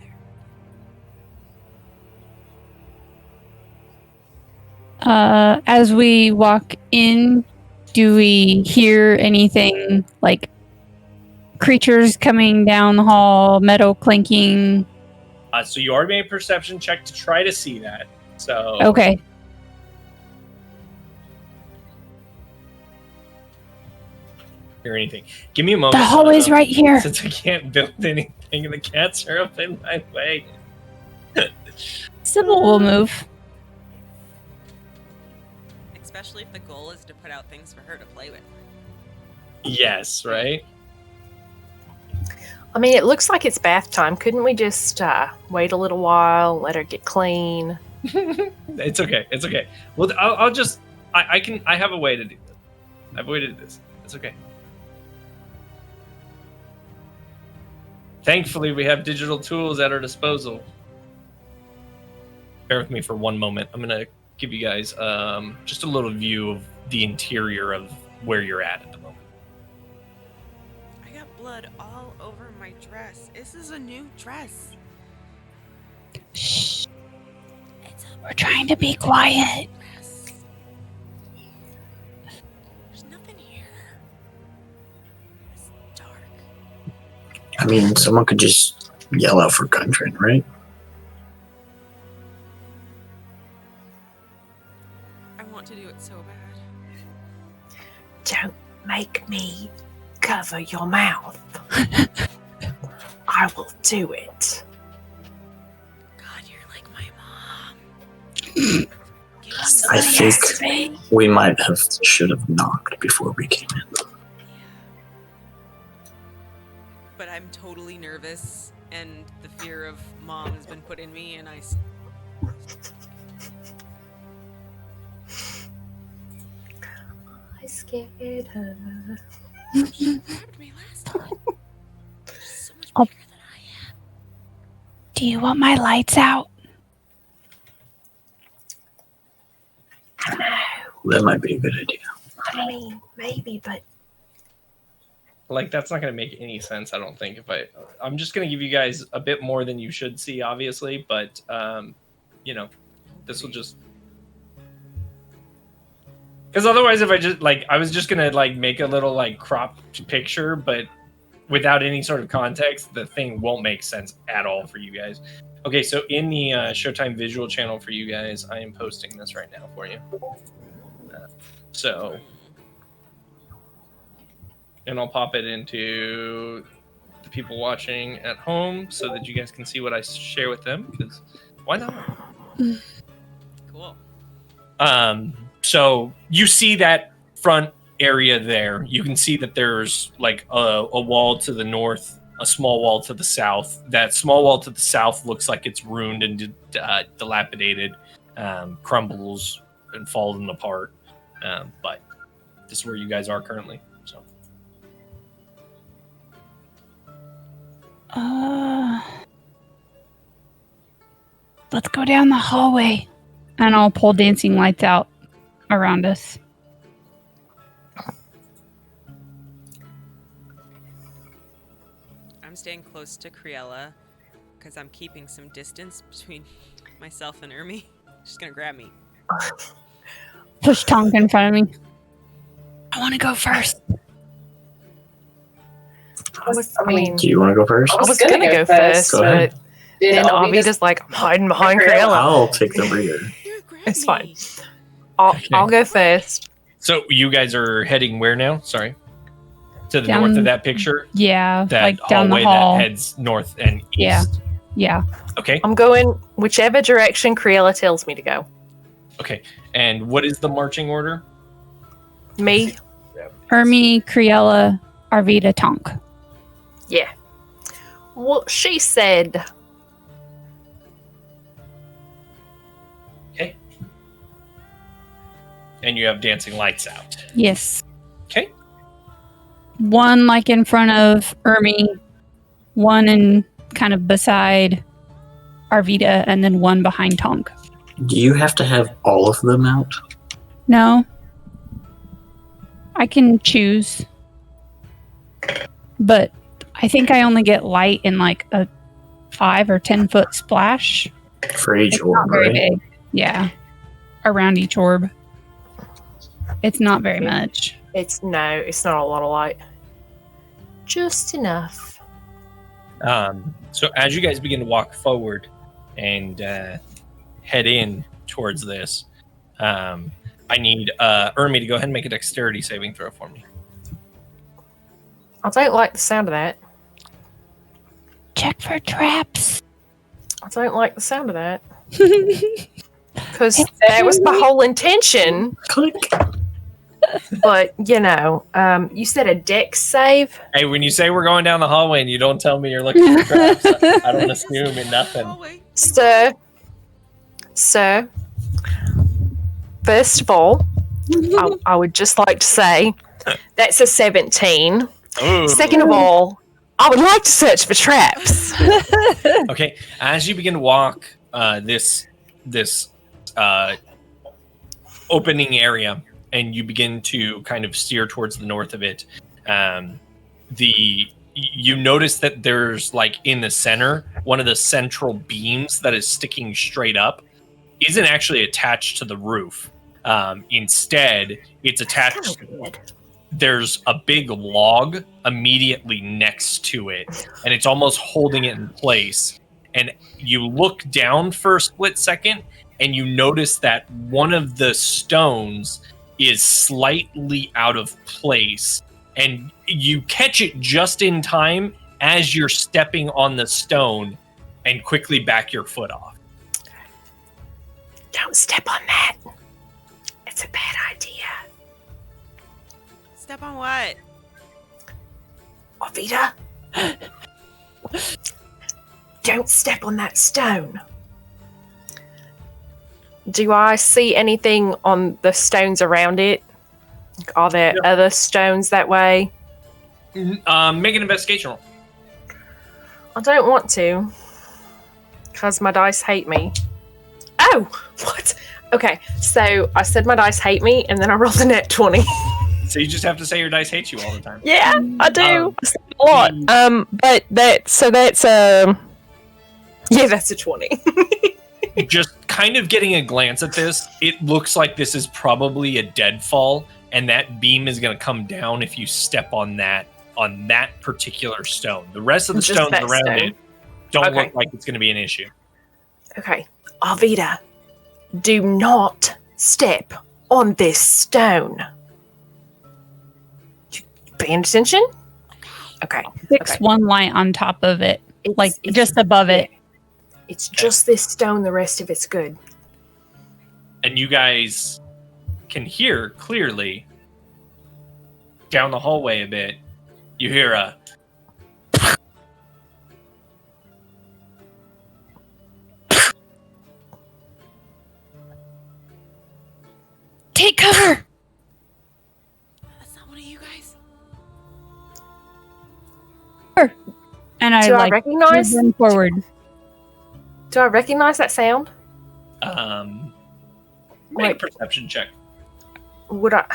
either. As we walk in, do we hear anything like creatures coming down the hall, metal clinking? So you already made a perception check to try to see that. So Okay. Hear anything? Give me a moment. The hallway's right here. Since I can't build anything, and the cats are up in my way. Sybil will move. Especially if the goal is to put out things for her to play with. Yes, right? I mean, it looks like it's bath time. Couldn't we just wait a little while, let her get clean? It's okay. It's okay. Well, I'll just... I have a way to do this. I have a way to do this. It's okay. Thankfully, we have digital tools at our disposal. Bear with me for one moment. I'm going to give you guys just a little view of the interior of where you're at the moment. I got blood all over my dress. This is a new dress. Shh. We're trying to be quiet. Dress. There's nothing here. It's dark. I mean, someone could just yell out for Gundren, right? I want to do it so bad. Don't make me cover your mouth. I will do it. God, you're like my mom. I think we might have should have knocked before we came in. Yeah. But I'm totally nervous, and the fear of mom has been put in me, and I scared her. She grabbed me last time. She's so much Oh. bigger than I am. Do you want my lights out? That might be a good idea. I mean, maybe, but Like, that's not going to make any sense, I don't think. I'm just going to give you guys a bit more than you should see, obviously, but, you know, this will just... Because otherwise, if I was just going to, make a little, cropped picture, but without any sort of context, the thing won't make sense at all for you guys. Okay, so in the Showtime visual channel for you guys, I am posting this right now for you. And I'll pop it into the people watching at home so that you guys can see what I share with them, because why not? Cool. So you see that front area there. You can see that there's a wall to the north, a small wall to the south. That small wall to the south looks like it's ruined and dilapidated, crumbles and falling apart. But this is where you guys are currently. So. Let's go down the hallway. And I'll pull dancing lights out around us. I'm staying close to Criella because I'm keeping some distance between myself and Ermi. She's gonna grab me. Push Tonk in front of me. I want to go first. Do you want to go first? I was gonna go first, Go ahead. but then Avi just I'm hiding behind Criella. I'll take the rear. Here, grab It's me. fine. I'll go first. So you guys are heading where now? Sorry. To the Down- north of that picture? Yeah, That like down hallway the hall. that heads north and east? Yeah. Yeah. Okay. I'm going whichever direction Criella tells me to go. Okay. And what is the marching order? Me? Ermi, Criella, Arvita, Tonk. Yeah. Well, she said. Okay. And you have dancing lights out. Yes. Okay. One in front of Ermi, one in kind of beside Arvita, and then one behind Tonk. Do you have to have all of them out? No. I can choose. But I think I only get light in a 5 or 10 foot splash. For each It's orb, not very right? big. Yeah. Around each orb. It's not very much. It's not a lot of light. Just enough. So as you guys begin to walk forward and head in towards this, I need Ermi to go ahead and make a dexterity saving throw for me. I don't like the sound of that. Check for traps. I don't like the sound of that. Because that was my whole intention. Click. But, you said a dex save? Hey, when you say we're going down the hallway and you don't tell me you're looking for traps, I don't assume in nothing. Hallway. Sir, first of all, I would just like to say that's a 17. Ooh. Second of all, I would like to search for traps. Okay, as you begin to walk this opening area, and you begin to kind of steer towards the north of it. You notice that there's like in the center, one of the central beams that is sticking straight up isn't actually attached to the roof. Instead, it's attached. There's a big log immediately next to it, and it's almost holding it in place. And you look down for a split second, and you notice that one of the stones is slightly out of place. And you catch it just in time as you're stepping on the stone and quickly back your foot off. Don't step on that. It's a bad idea. Step on what? Arvita? Don't step on that stone. Do I see anything on the stones around it? Are there other stones that way? Make an investigation roll. I don't want to. Because my dice hate me. Oh! What? Okay, so I said my dice hate me, and then I rolled a net 20. So you just have to say your dice hates you all the time. Yeah, I do. I say a lot. But that's yeah, that's a 20. Just kind of getting a glance at this, it looks like this is probably a deadfall, and that beam is going to come down if you step on that particular stone. The rest of the stones around it don't look like it's going to be an issue. Okay, Arvita, do not step on this stone. Paying attention? Okay. Fix one light on top of it, it's just above it. It's just this stone, the rest of it's good. And you guys can hear clearly down the hallway a bit. You hear a take cover. That's not one of you guys. And I recognize run forward. Do I recognize that sound? Make a perception check. Would I?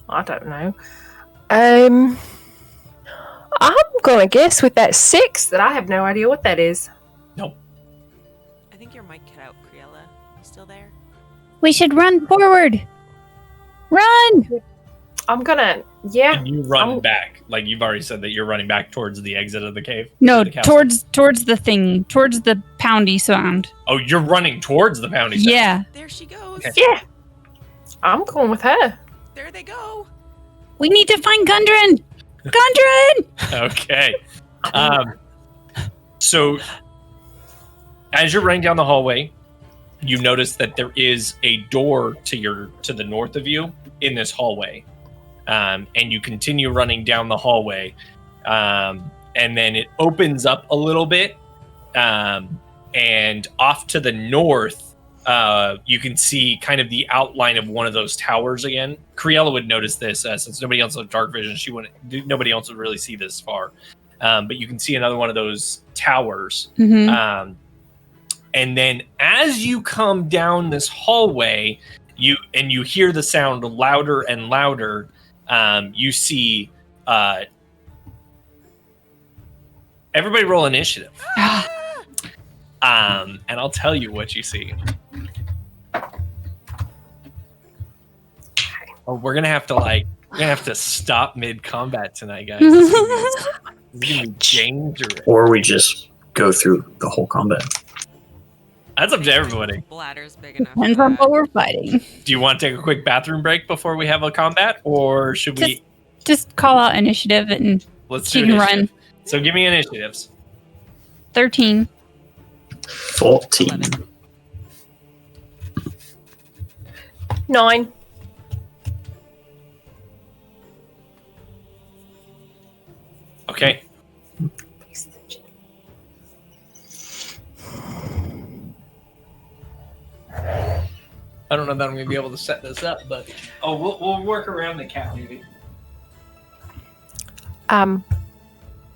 I don't know. I'm gonna guess with that 6 that I have no idea what that is. Nope. I think your mic cut out, Criella. You still there? We should run forward. Run! I'm gonna, yeah. And you run back. Like you've already said that you're running back towards the exit of the cave. No, towards the thing, towards the poundy sound. Oh, you're running towards the poundy sound. Yeah. There she goes. Okay. Yeah. I'm going with her. There they go. We need to find Gundren. Gundren! Okay. So as you're running down the hallway, you notice that there is a door to the north of you in this hallway. And you continue running down the hallway. And then it opens up a little bit. And off to the north, you can see kind of the outline of one of those towers again. Criella would notice this since nobody else has dark vision. Nobody else would really see this far. But you can see another one of those towers. Mm-hmm. And then as you come down this hallway, you hear the sound louder and louder. You see everybody roll initiative. And I'll tell you what you see. Oh, we're gonna have to stop mid combat tonight, guys. This is gonna be dangerous. Or we just go through the whole combat. That's up to everybody. Bladder's big enough. Depends on what we're fighting. Do you want to take a quick bathroom break before we have a combat, or should we just call out initiative and let's she do can initiative. run? So give me initiatives. 13. 14. 9. Okay. I don't know that I'm going to be able to set this up, but we'll work around the cat maybe.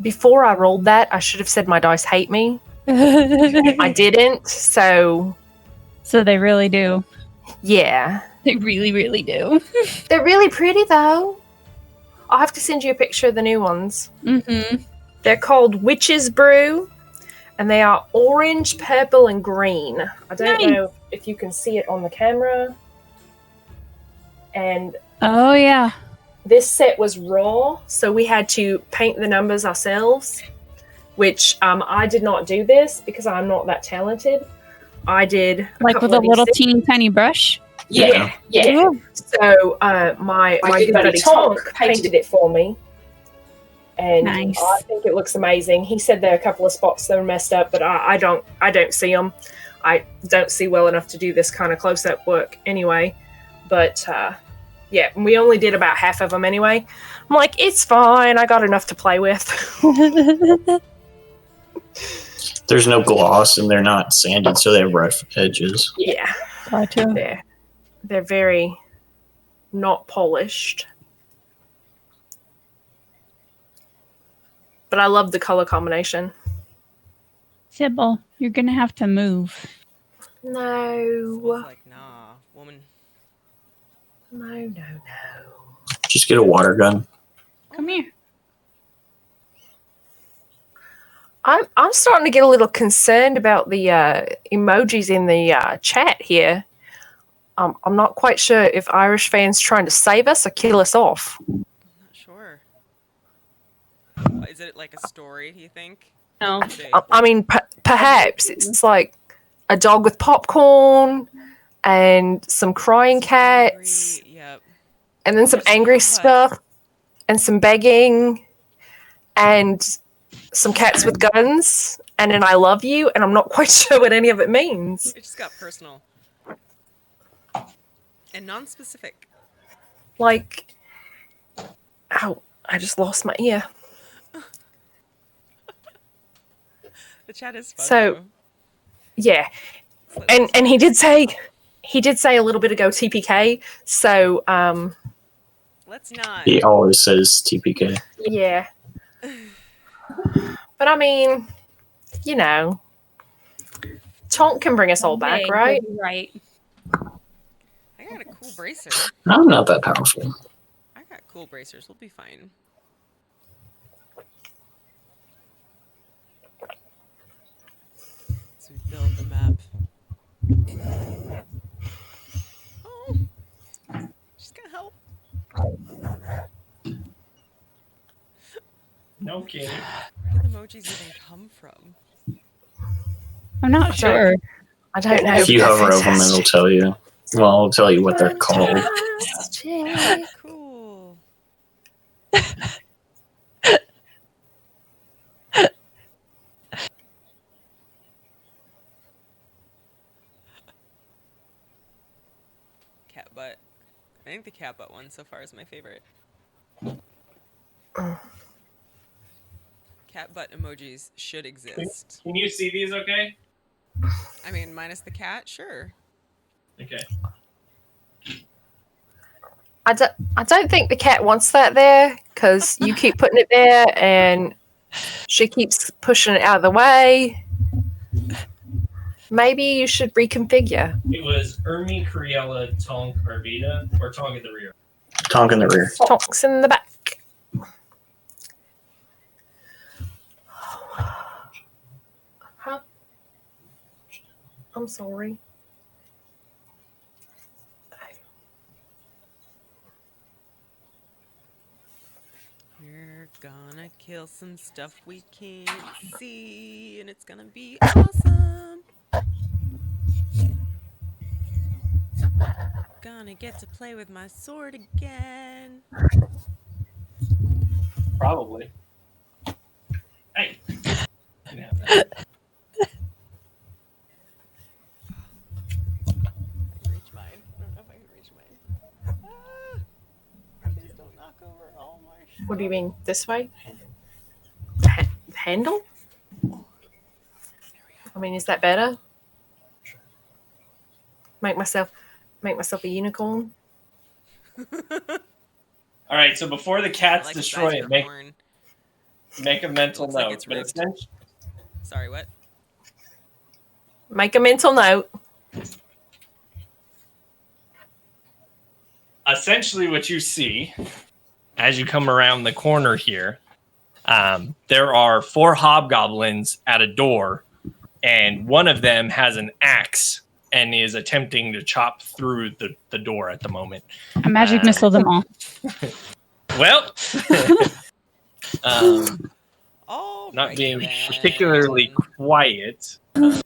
Before I rolled that, I should have said my dice hate me. I didn't, so they really do. Yeah. They really, really do. They're really pretty, though. I'll have to send you a picture of the new ones. Mm-hmm. They're called Witch's Brew, and they are orange, purple, and green. I don't know if you can see it on the camera. And Oh, yeah. this set was raw, so we had to paint the numbers ourselves, which I did not do this because I'm not that talented. I did Like with a little teeny tiny brush? Yeah. Ooh. So my good buddy Tonk painted it for me. And Nice. I think it looks amazing. He said there are a couple of spots that are messed up, but I don't see them. I don't see well enough to do this kind of close-up work anyway. But yeah, we only did about half of them anyway. I'm like, it's fine. I got enough to play with. There's no gloss and they're not sanded, so they have rough edges. Yeah, Gotcha. they're very not polished. But I love the color combination. Sybil, you're going to have to move. No. Like, nah, woman. No. Just get a water gun. Come here. I'm starting to get a little concerned about the emojis in the chat here. I'm not quite sure if Irish fans trying to save us or kill us off. I'm not sure. Is it like a story, do you think? No. I mean, perhaps it's like a dog with popcorn and some crying cats, Yep. and then some angry stuff and some begging and some cats with guns and an I love you, and I'm not quite sure what any of it means. It just got personal. And non-specific. Like, ow, I just lost my ear. The chat is fun. So, though. yeah. And he did say a little bit ago TPK, so Let's not. He always says TPK. yeah. But I mean, you know, Tonk can bring us all back, right? Right. I got a cool bracer. I'm not that powerful. I got cool bracers. We'll be fine. So we build the map. Oh, she's gonna help. No kidding. Where did the emojis even come from? I'm not sure. I don't know. If you hover over them, it'll tell you. Well, I'll tell you what they're called. Cool. Cat butt. I think the cat butt one so far is my favorite. Cat butt emojis should exist. Can you see these okay? I mean, minus the cat, sure. Okay. I don't think the cat wants that there, because you keep putting it there and she keeps pushing it out of the way. Maybe you should reconfigure. It was Ermi, Criella, Tonk, Arvita, or Tonk in the rear. Tonk in the rear. Tonk's in the back. Huh? I'm sorry. We're gonna kill some stuff we can't see, and it's gonna be awesome. Gonna get to play with my sword again. Probably. Hey. You can have that. I can reach mine. I don't know if I can reach mine. Ah! Please don't knock over all my stuff. What do you mean? This way? The handle? I mean, is that better? Make myself a unicorn. All right, so before the cats Like destroy size it, your make horn. a mental Looks like note. it's But rigged. Sorry, what? Make a mental note. essentially what you see as you come around the corner here, there are 4 hobgoblins at a door, and one of them has an axe and is attempting to chop through the door at the moment. I magic missile them all. Well, not being then. particularly quiet. You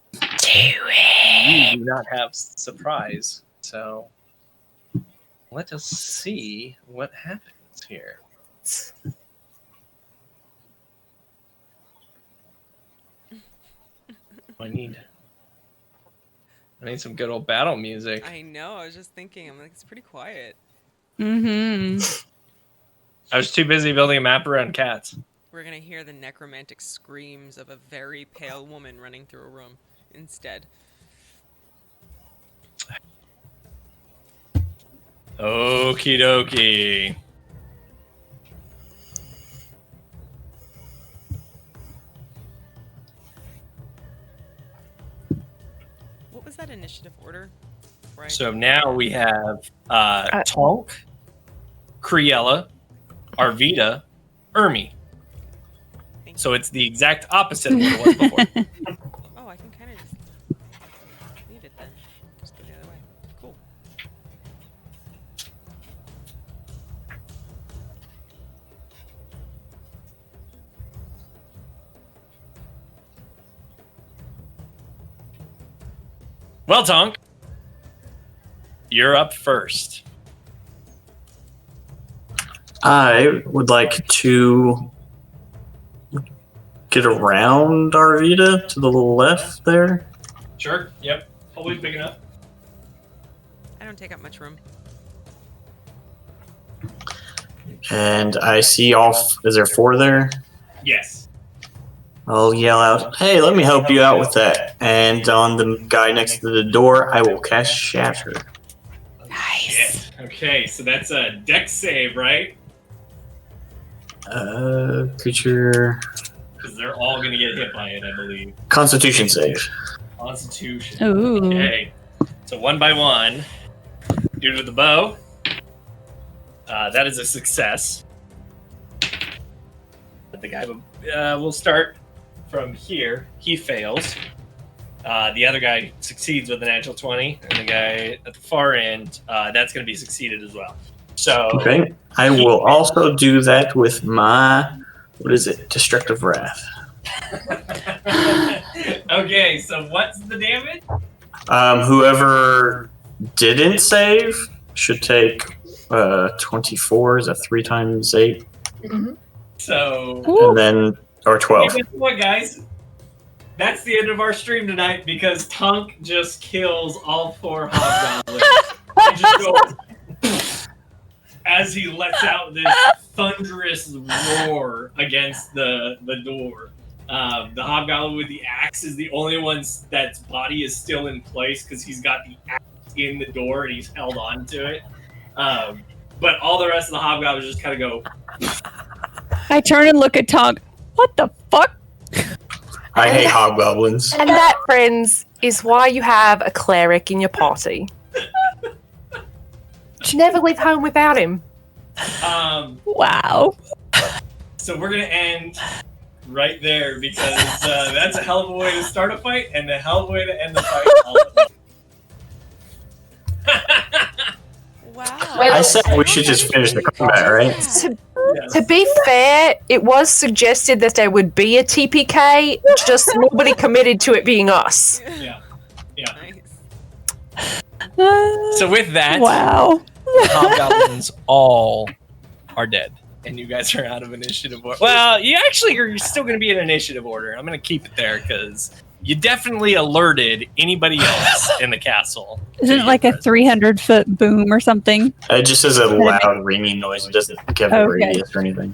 do not have surprise, so let us see what happens here. I need some good old battle music. I know. I was just thinking. I'm like, it's pretty quiet. Mm-hmm. I was too busy building a map around cats. We're gonna hear the necromantic screams of a very pale woman running through a room instead. Okie dokie. What was that initiative order? Right. So now we have Tonk, Criella, Arvita, Ermi. So it's the exact opposite of what it was before. Oh, I can kind of just leave it then. Just go the other way. Cool. Well, Tonk, you're up first. I would like to get around Arvita to the left there. Sure. Yep. Probably big enough. I don't take up much room. And I see is there 4 there? Yes. I'll yell out, "Hey, let me help you out with that." And on the guy next to the door, I will cast Shatter. Nice. Yeah. Okay, so that's a dex save, right? Creature. Because they're all going to get hit by it, I believe. Constitution save. Constitution. Ooh. Okay. So 1 by 1. Due to the bow. That is a success. But the guy will start from here. He fails. The other guy succeeds with a natural 20. And the guy at the far end, that's going to be succeeded as well. So Okay. I will also do that with my, Destructive Wrath. Okay, so what's the damage? Whoever didn't save should take 24. Is that 3 times 8? Mm-hmm. So, Ooh. And then, or 12. hey, guess what, guys? That's the end of our stream tonight because Tunk just kills all 4 hobgoblins. He just goes as he lets out this thunderous roar against the door. The hobgoblin with the axe is the only one that's body is still in place because he's got the axe in the door and he's held on to it. But all the rest of the hobgoblins just kind of go. I turn and look at Tonk. What the fuck? I hate hobgoblins. And that, friends, is why you have a cleric in your party. You never leave home without him. Wow. So we're gonna end right there because that's a hell of a way to start a fight and a hell of a way to end the fight. All at once. Wow. I said we should just finish the combat, right? To be fair, it was suggested that there would be a TPK, just nobody committed to it being us. Yeah. Nice. So with that, Wow. the hobgoblins all are dead, and you guys are out of initiative order. Well, you actually are still going to be in initiative order. I'm going to keep it there because you definitely alerted anybody else in the castle. Isn't it like a 300-foot boom or something? It just is a loud ringing noise. It doesn't give a Okay. radius or anything.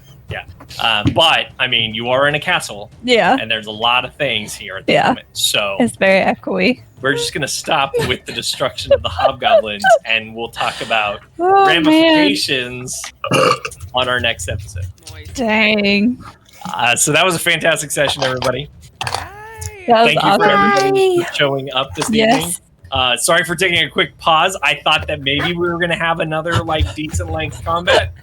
But I mean, you are in a castle, Yeah. and there's a lot of things here at the Yeah. moment. So It's very echoey. we're just going to stop with the destruction of the hobgoblins, and we'll talk about Oh, man. ramifications on our next episode. Nice. Dang. So that was a fantastic session, everybody. Yay. That was Thank you for awesome. everybody for showing up this evening. Yes. Sorry for taking a quick pause. I thought that maybe we were going to have another like decent length combat.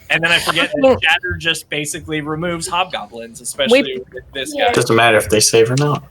And then I forget that Shatter just basically removes hobgoblins, especially with this guy. Doesn't matter if they save or not.